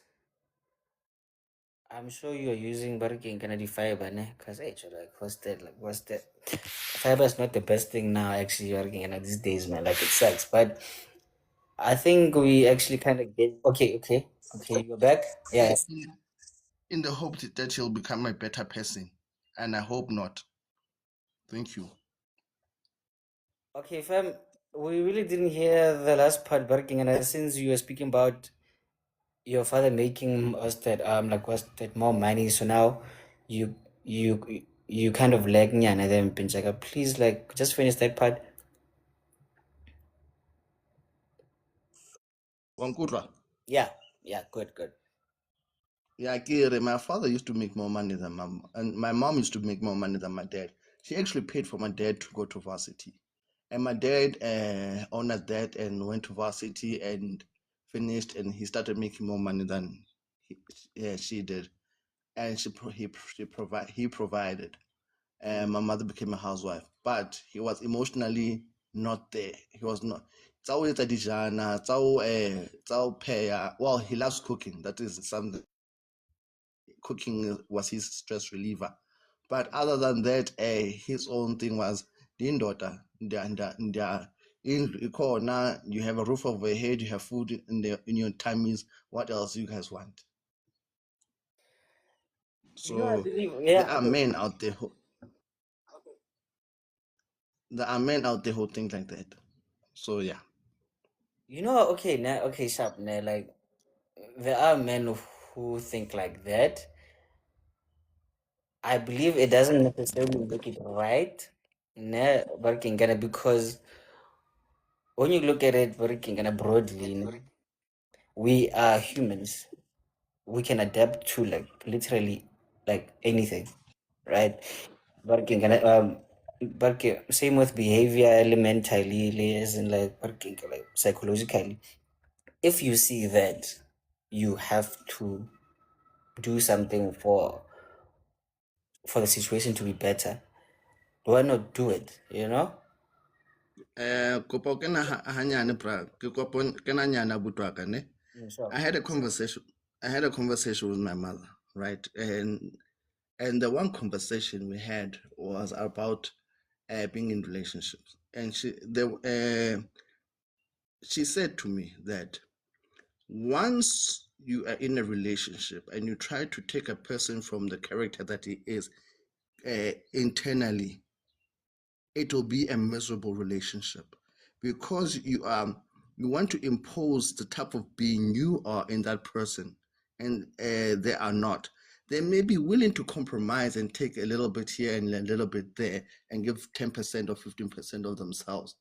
I'm sure you're using Barking Kennedy fiber, ne? Cause like what's that? Fiber is not the best thing now, actually, working in these days, man. Like it sucks. But I think we actually kind of get okay, you're back. Yeah. in the hope that he'll become a better person, and I hope not. Thank you. Okay, fam, we really didn't hear the last part, Barking, and since you were speaking about your father making us that was that more money, so now you you kind of lag nyana then Pinchaka. Please like just finish that part. Wankura. Yeah, good. Yeah, Kiri, my father used to make more money than and my mom used to make more money than my dad. She actually paid for my dad to go to varsity. And my dad honored that and went to varsity and finished, and he started making more money than she did. And he provided. And my mother became a housewife, but he was emotionally not there. He was not. Well, he loves cooking. That is something. Cooking was his stress reliever. But other than that, his own thing was the daughter. You have a roof over your head, you have food in your tummies. What else you guys want? So there are men out there who think like that. So yeah. Okay, sharp, now, like there are men who think like that. I believe it doesn't necessarily make it right, working because when you look at it working broadly, we are humans. We can adapt to like literally like anything, right? Working same with behavior elementally, as in like working like psychologically. If you see that you have to do something for the situation to be better, why not do it? I had a conversation. With my mother, right? And the one conversation we had was about being in relationships, and she said to me that once you are in a relationship and you try to take a person from the character that he is internally, it will be a miserable relationship because you want to impose the type of being you are in that person, and they are not. They may be willing to compromise and take a little bit here and a little bit there and give 10% or 15% of themselves.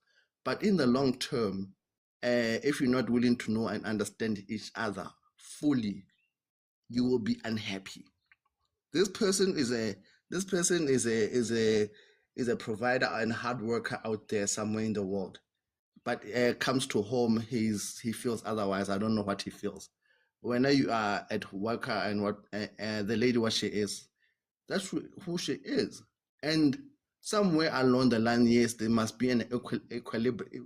But in the long term, if you're not willing to know and understand each other fully, you will be unhappy. This person is a provider and hard worker out there somewhere in the world, but comes to home, he feels otherwise. I don't know what he feels. When you are at worker and what the lady what she is, that's who she is. And somewhere along the line, yes, there must be an equilibrium.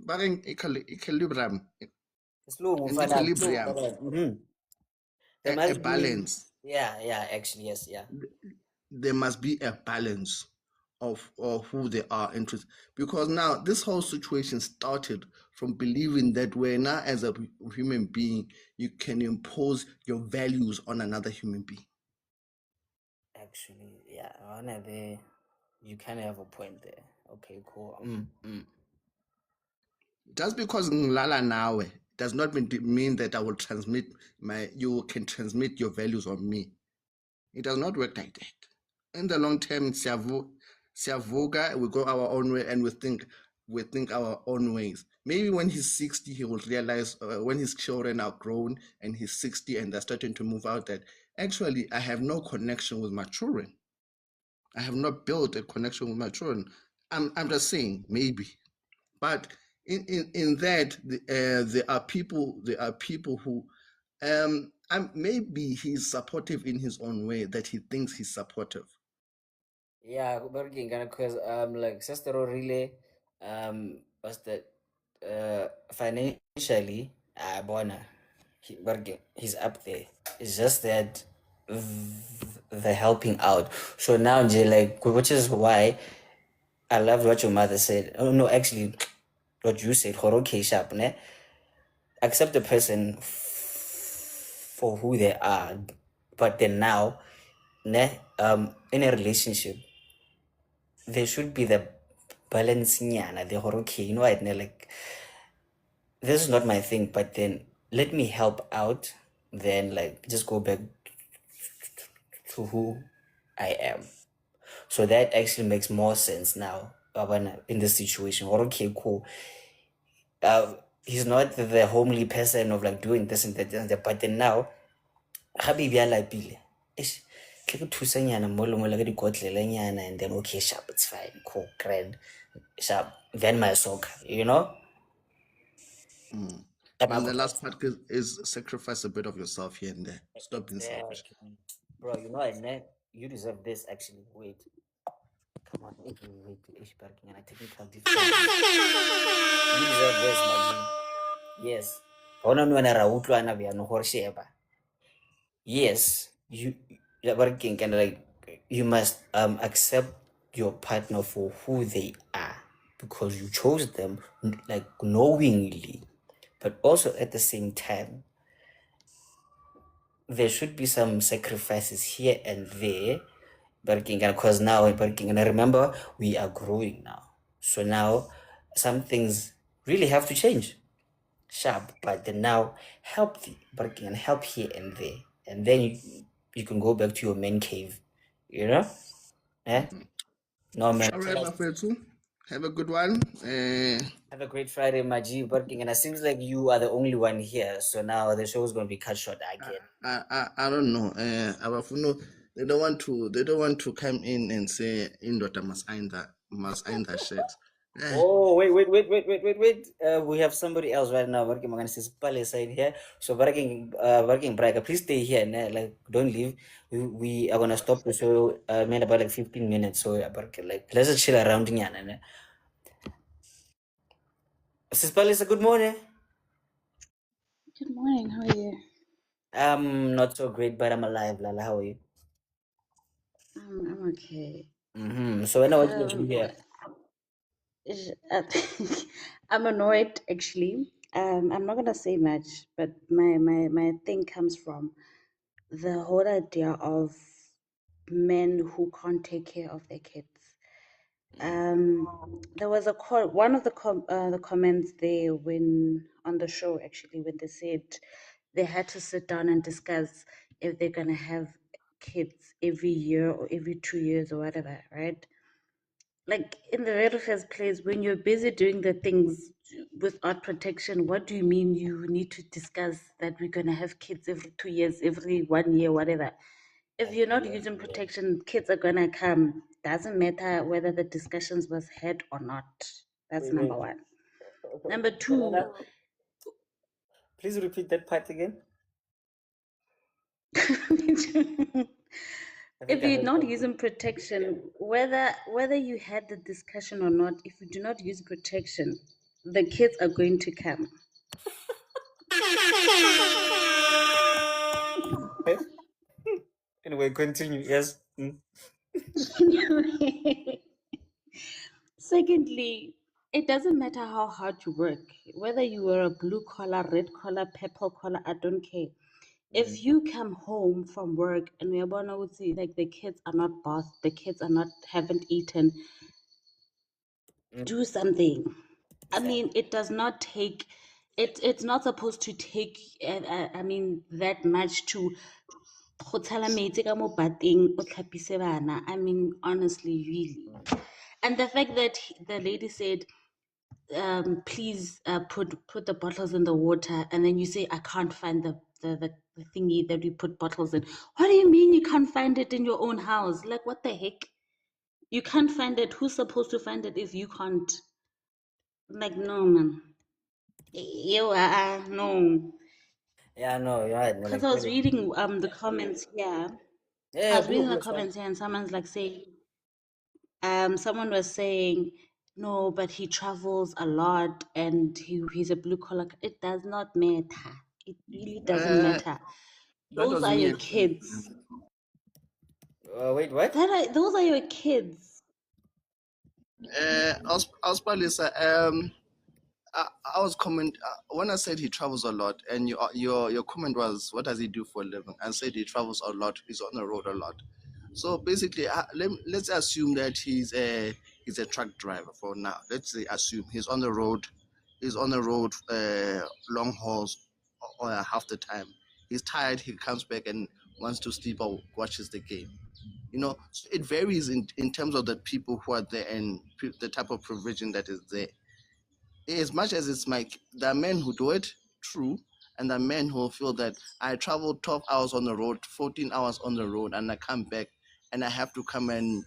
There must A balance. Actually, yes, There must be a balance of who they are interested, because now this whole situation started from believing that when now as a human being you can impose your values on another human being. Actually, you kind of have a point there. Okay, cool. Just because ngilala nawe does not mean that I will transmit you can transmit your values on me. It does not work like that. In the long term, siyavuka, we go our own way and we think our own ways. Maybe when he's 60, he will realize when his children are grown and he's 60 and they're starting to move out that actually I have no connection with my children. I have not built a connection with my children. I'm just saying maybe, but in that there are people who maybe he's supportive in his own way that he thinks he's supportive. Yeah, working because like sister really was that financially bona he's up there. It's just that the helping out. So now like which is why I loved what your mother said. Oh no, actually what you said, okay sharp, ne? Accept the person for who they are, but then now in a relationship, there should be the balance nyana, the okay, you know what, like this is not my thing, but then let me help out, then like just go back to who I am. So that actually makes more sense now in this situation. Or okay, cool. He's not the homely person of like doing this and that, and that, but then now, habibi ya lapile. Ish, ke thusa nyana mo le mo le ka dikotlele nyana, and then okay, sharp, it's fine, cool, grand, sharp. Then my soccer, you know. And the last part is sacrifice a bit of yourself here and there. Stop being selfish. Bro, you know what, you deserve this actually. Wait. Come on, wait, ish, parking and I technical difficulty. You deserve this, my G. Yes. Ona nwana ra utlwana bya no gore sheba. Yes, you working and like you must accept your partner for who they are because you chose them like knowingly, but also at the same time there should be some sacrifices here and there. Because now and I remember we are growing now, so now some things really have to change. Sharp, but then now help and help here and there, and then you can go back to your main cave, you know. No man. All right, my friend too. Have a good one. Have a great Friday, Maji. And it seems like you are the only one here, so now the show is going to be cut short again. I don't know. They don't want to come in and say Indota must iron that shirt. Oh, wait. We have somebody else right now working on this palace side here. So working Braga, please stay here. Like don't leave. We are gonna stop the show in about like 15 minutes. So like let's just chill around here. Sis Palace, good morning. Good morning. How are you? Not so great, but I'm alive, Lala. How are you? I'm okay. So when I was here. I'm annoyed actually. I'm not gonna say much, but my thing comes from the whole idea of men who can't take care of their kids. There was a call, one of the comments there when on the show actually when they said they had to sit down and discuss if they're gonna have kids every year or every 2 years or whatever, right? Like in the very first place, when you're busy doing the things without protection, what do you mean you need to discuss that we're gonna have kids every 2 years, every 1 year, whatever? If you're not using protection, kids are gonna come. Doesn't matter whether the discussions was had or not. That's number one. Number two. Please repeat that part again. If you're not using protection, whether you had the discussion or not, if you do not use protection, the kids are going to come. Anyway, continue. Yes. Secondly, it doesn't matter how hard you work, whether you were a blue collar, red collar, purple collar, I don't care. If you come home from work and we are born, I would say like the kids are not bathed, the kids haven't eaten, do something. I mean, it does not take. It's not supposed to take. I mean, that much to. Go tshela metsi ka mo bateng, o tlhapise bana. I mean, honestly, really. And the fact that the lady said, please put the bottles in the water, and then you say, I can't find the thingy that we put bottles in. What do you mean you can't find it in your own house? Like, what the heck? You can't find it. Who's supposed to find it if you can't? Like, no, man. No. Yeah, no, you're right. Because I was reading the comments here. I was reading the comments here, and someone's like saying, someone was saying, no, but he travels a lot and he's a blue collar. It does not matter. It really doesn't matter. Those are your kids. Wait, what? Those are your kids. I was comment when I said he travels a lot, and your comment was, what does he do for a living? I said he travels a lot. He's on the road a lot. So basically, let's assume that he's a truck driver for now. Let's say assume he's on the road, long hauls, or half the time. He's tired. He comes back and wants to sleep or watches the game. So it varies in terms of the people who are there and the type of provision that is there. As much as there are men who do it, true, and there are men who feel that I travel 12 hours on the road, 14 hours on the road, and I come back and I have to come and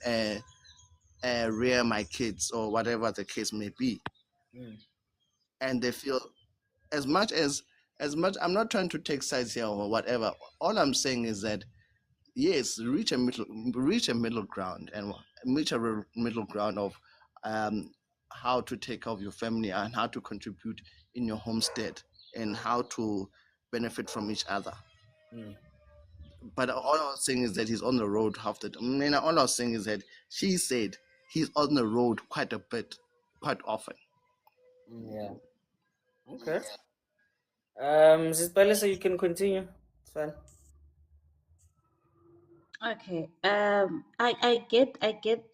rear my kids or whatever the case may be. And they feel as much, I'm not trying to take sides here or whatever. All I'm saying is that yes, reach a middle ground of how to take care of your family and how to contribute in your homestead and how to benefit from each other. But all I was saying is that he's on the road half the time. All I was saying is that she said he's on the road quite often. Yeah. Okay. Sis so you can continue. It's fine. Okay. I get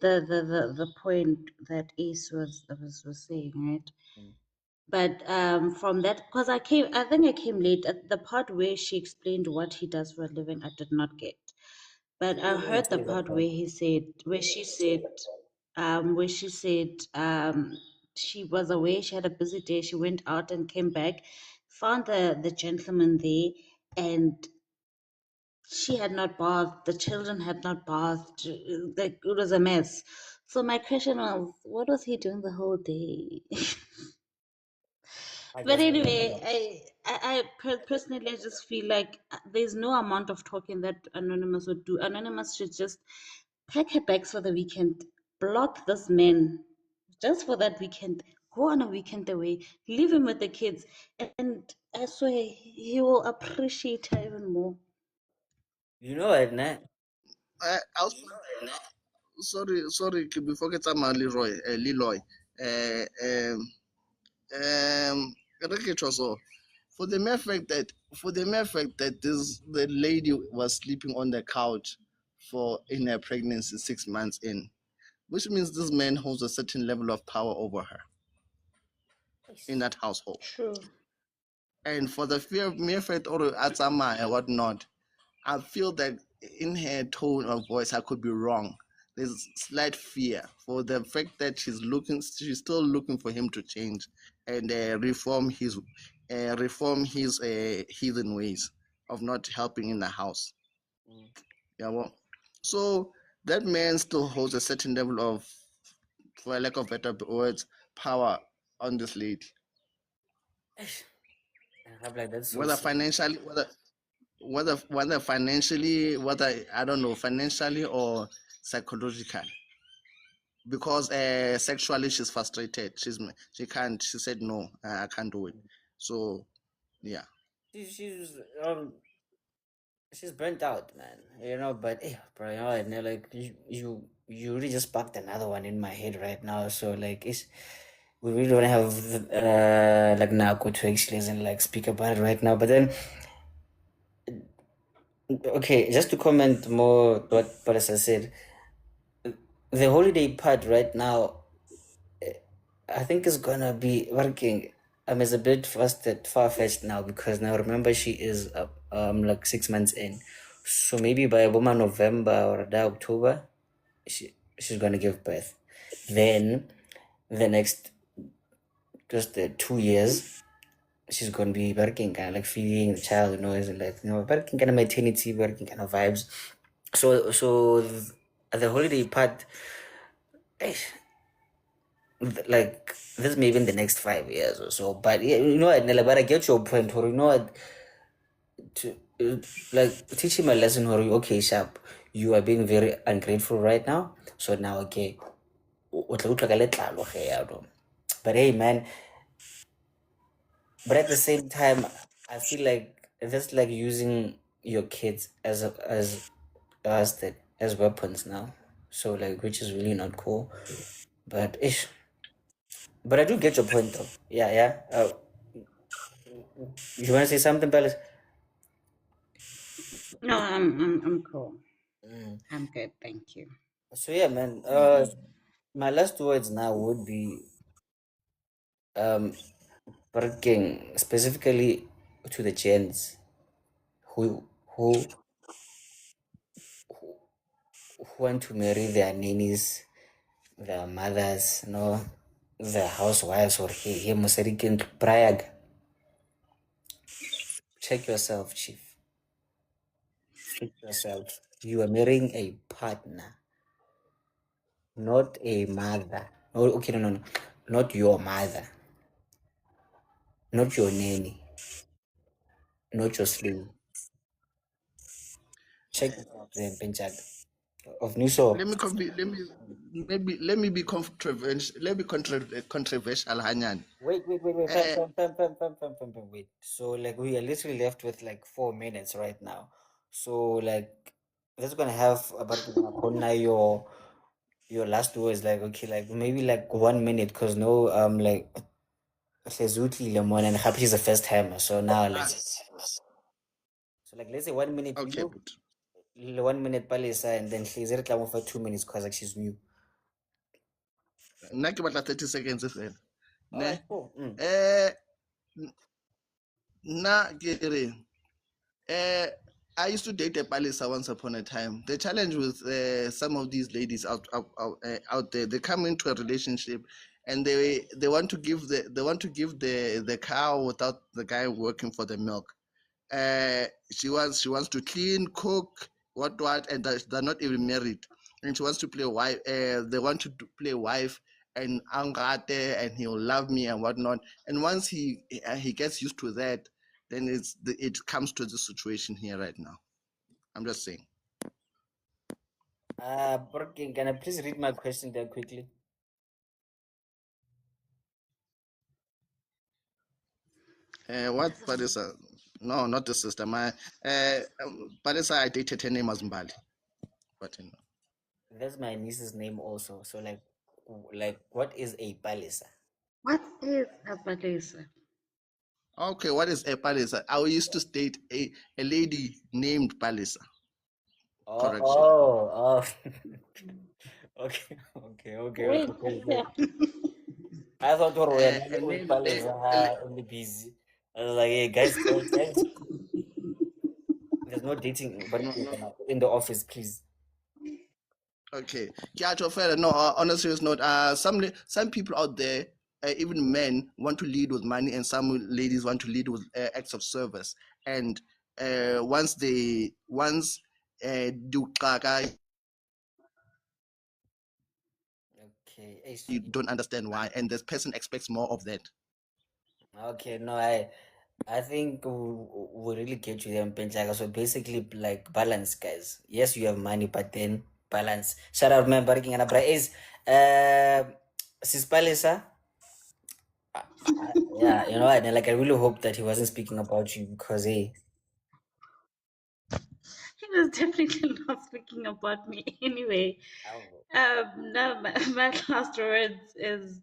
the point that Ace was saying, right? But from that, because I think I came late at the part where she explained what he does for a living. I did not get, but I heard the part where she said she was away. She had a busy day. She went out and came back, found the gentleman there, and she had not bathed. The children had not bathed. Like, it was a mess. So my question was, what was he doing the whole day? But anyway, personally, I just feel like there's no amount of talking that Anonymous would do. Anonymous should just pack her bags for the weekend, block this man just for that weekend, go on a weekend away, leave him with the kids, and I swear he will appreciate her even more. You know it, nah? Sorry, before get some Leroy. So for the mere fact that the lady was sleeping on the couch in her pregnancy 6 months in, which means this man holds a certain level of power over her in that household. True. And for the mere fact or Atsama and whatnot, I feel that in her tone of voice, I could be wrong. There's slight fear for the fact that she's still looking for him to change and reform his heathen ways of not helping in the house. Yeah, well, so that man still holds a certain level of, for lack of better words, power on this lady. Whether financially, I don't know, financially or psychologically, because sexually she's frustrated. She said no, I can't do it. So yeah, she's burnt out, man. But bro, like you really just sparked another one in my head right now. So like we really don't have like Nako to actually and like speak about it right now. But then okay, just to comment more what Palasa said, the holiday part right now, I think is gonna be working. It's a bit far-fetched now because now remember she is like 6 months in, so maybe by woman November or October, she's gonna give birth. Then the next just 2 years, she's gonna be working kind of like feeding the child, isn't like working kind of maternity, working kind of vibes. So the holiday part, like this maybe in the next 5 years or so. But yeah, Nella, but I get your point. Or to like teach him a lesson. Or okay, sharp, you are being very ungrateful right now. So now okay, but hey, man. But at the same time, I feel like that's like using your kids as weapons now. So like, which is really not cool. But But I do get your point though. Yeah. You want to say something, Palace? No, I'm cool. I'm good, thank you. So yeah, man. My last words now would be working specifically to the gents who who who want to marry their nannies, their mothers, their housewives or he Mosarikin Prayag. Check yourself, chief. Check yourself. You are marrying a partner, not a mother. Oh, okay, no. Not your mother, not your nanny, not your slave. Check yourself then, Penchak. Of Nuso. Let me let me be controversial. Let me controversial, Hanyan. Wait. Wait. So like we are literally left with like 4 minutes right now. So like that's gonna have about your last words like okay like maybe like 1 minute because no like Sezuti Lemon and Happy is the first time. So now like so like let's say 1 minute Okay, you good. 1 minute Palisa and then she's reclam for 2 minutes because like she's new. Nna ke batla 30 seconds fela. Ne? Alright, cool. Nna ke re, I used to date a Palisa once upon a time. The challenge with some of these ladies out there, they come into a relationship and they want to give the cow without the guy working for the milk. She wants to clean, cook, what, and they're not even married. And she wants to play wife. They want to play wife and angate, and he'll love me and whatnot. And once he gets used to that, then it comes to the situation here right now. I'm just saying. Broken, can I please read my question there quickly? What Parisa? No, not the sister. My Parisa, I dated, her name was Mbali. But you know. That's my niece's name also. So like what is a palisa? What is a palisa? Okay, what is a Palisa? I used to date a lady named Palisa. Correction. Oh. Okay. Wait, I thought we were And with then palisa only busy. I was like, hey guys, there's no dating, but in the office, please. okay, no. On a serious note, some people out there, even men, want to lead with money, and some ladies want to lead with acts of service. And once do kaka, Okay. you don't understand why, and this person expects more of that. Okay, no, I think we really get you there, Penchaga. So basically, like balance, guys. Yes, you have money, but then balance. Shout out, man, barking and abra is Sis Palisa. Yeah, and like I really hope that he wasn't speaking about you because hey. he was definitely not speaking about me anyway. No, my last words is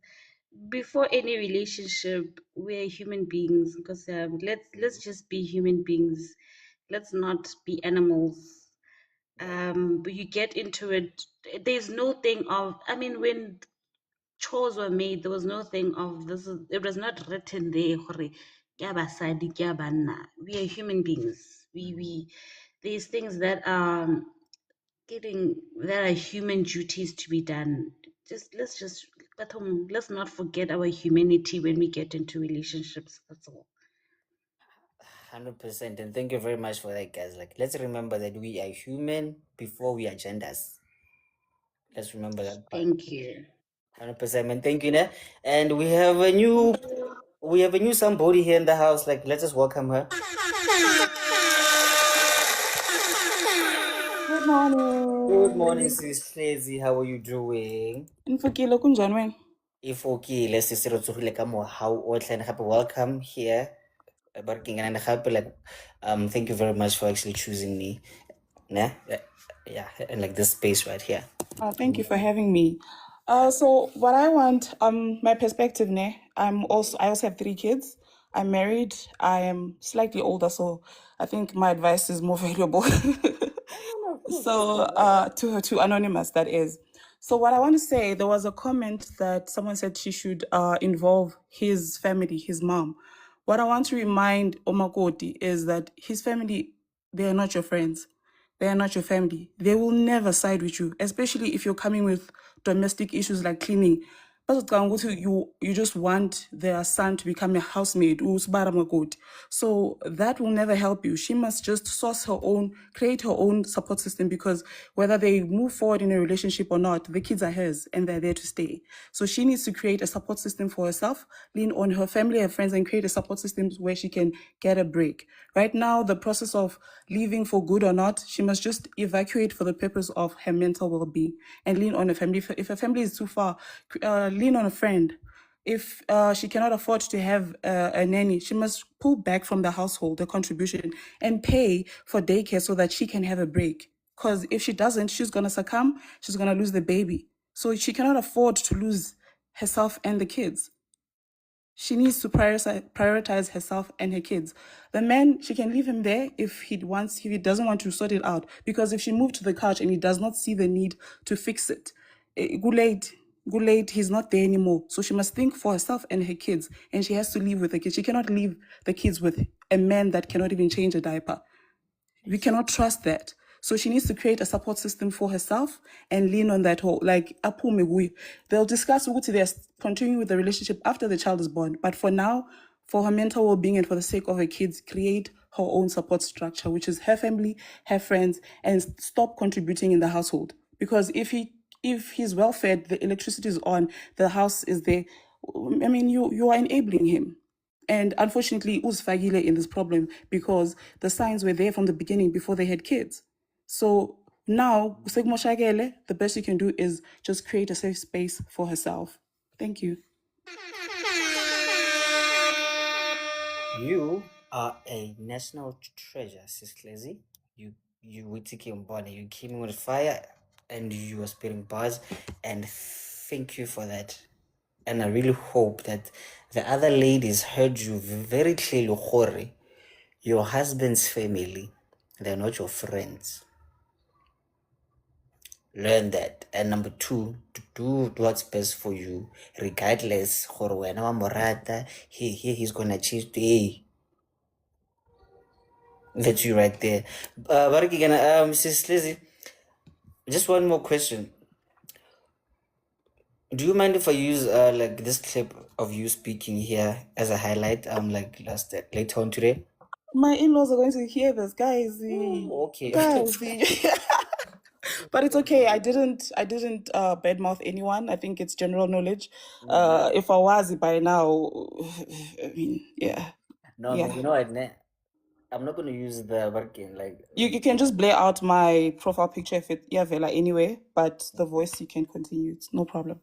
before any relationship, we're human beings because let's just be human beings. Let's not be animals. But you get into it. There's no thing of. I mean, when chores were made, there was no thing of this. It was not written there. "Hore, kya basadi, kya banna." We are human beings. We these things that are there are human duties to be done. Let's not forget our humanity when we get into relationships. That's all. 100%. And thank you very much for that, guys. Like, let's remember that we are human before we are genders. Let's remember that part. Thank you. 100%, man. Thank you, ne? And we have a new somebody here in the house. Like, let's just welcome her. Good morning. Good morning, sis Lazy. How are you doing? Nifukile kunjani wena? Ifokile sisiro tsogile ka how otlhe and happy welcome here. Barking and happy like thank you very much for actually choosing me. Nah? Yeah, and like this space right here. Thank you for having me. So what I want, my perspective, I also have 3 kids. I'm married. I am slightly older, so I think my advice is more valuable. So to Anonymous, that is. So what I want to say, there was a comment that someone said she should involve his family, his mom. What I want to remind Omakoti is that his family, they are not your friends. They are not your family. They will never side with you, especially if you're coming with domestic issues like cleaning. You just want their son to become a housemaid. So that will never help you. She must just create her own support system, because whether they move forward in a relationship or not, the kids are hers and they're there to stay. So she needs to create a support system for herself, lean on her family, her friends, and create a support system where she can get a break. Right now, the process of leaving for good or not, she must just evacuate for the purpose of her mental well-being and lean on her family. If her family is too far, lean on a friend. If she cannot afford to have a nanny, she must pull back from the household, the contribution, and pay for daycare so that she can have a break. Because if she doesn't, she's going to succumb, she's going to lose the baby. So she cannot afford to lose herself and the kids. She needs to prioritize herself and her kids. The man, she can leave him there if he doesn't want to sort it out. Because if she moved to the couch and he does not see the need to fix it, Gulade, he's not there anymore. So she must think for herself and her kids. And she has to leave with the kids. She cannot leave the kids with a man that cannot even change a diaper. We cannot trust that. So she needs to create a support system for herself and lean on that whole, like, they'll discuss what they're continuing with the relationship after the child is born. But for now, for her mental well-being and for the sake of her kids, create her own support structure, which is her family, her friends, and stop contributing in the household. Because if he's well fed, the electricity is on, the house is there, I mean, you are enabling him. And unfortunately, Uzfagile in this problem because the signs were there from the beginning before they had kids. So now, the best you can do is just create a safe space for herself. Thank you. You are a national treasure, Sis Lizzie. You you came with fire and you were spitting bars, and thank you for that. And I really hope that the other ladies heard you very clearly, Khore. Your husband's family, they're not your friends. Learn that. And number two, to do what's best for you, regardless. He's gonna change the That's you right there. But again, Mrs. Lizzie, just one more question. Do you mind if I use like this clip of you speaking here as a highlight? Like later on today. My in-laws are going to hear this, guys. Okay. Guys. But it's okay. I didn't badmouth anyone. I think it's general knowledge. If I was by now, I mean, yeah. No, yeah. but you know what? I'm not gonna use the working like. You can just blare out my profile picture if it Vela anyway, but the voice you can continue. It's no problem.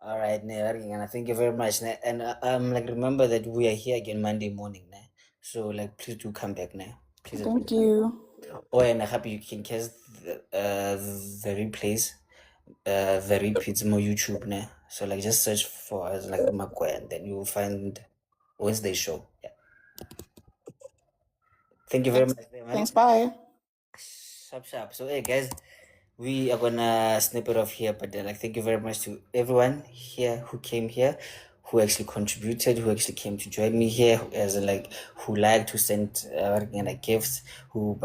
All right, and thank you very much. And like remember that we are here again Monday morning, so like please do come back now. Please. Thank you. Oh, and I hope you can catch the replays, the repeats on YouTube now. So like just search for us like Makwe, and then you will find Wednesday show. Yeah. Thank you very much. Thanks. Bye. Sharp. So hey guys, we are gonna snip it off here, but like thank you very much to everyone here who came here, who actually contributed, who actually came to join me here, who liked, who sent gifts, who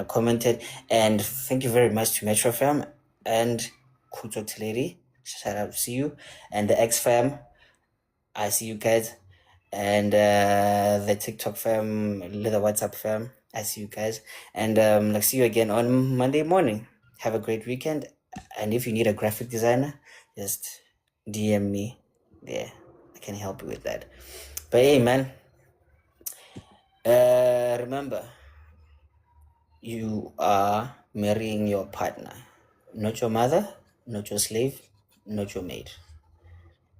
commented, and thank you very much to Metro Fam and Kuto Lady. Shout out to you and the X Fam. I see you guys, and the TikTok fam, the WhatsApp fam. I see you guys, and see you again on Monday morning. Have a great weekend, and if you need a graphic designer, just DM me. Yeah, I can help you with that. But hey, man, remember, you are marrying your partner, not your mother, not your slave, not your maid.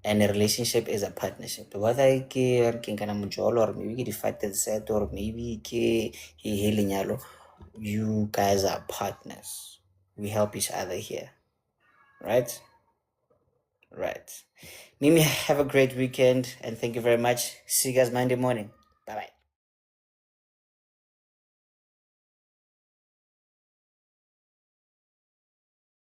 And a relationship is a partnership. Whether ke kana mojolo or maybe the fact set or maybe ke you guys are partners. We help each other here. Right? Right. Mimi, have a great weekend and thank you very much. See you guys Monday morning. Bye bye.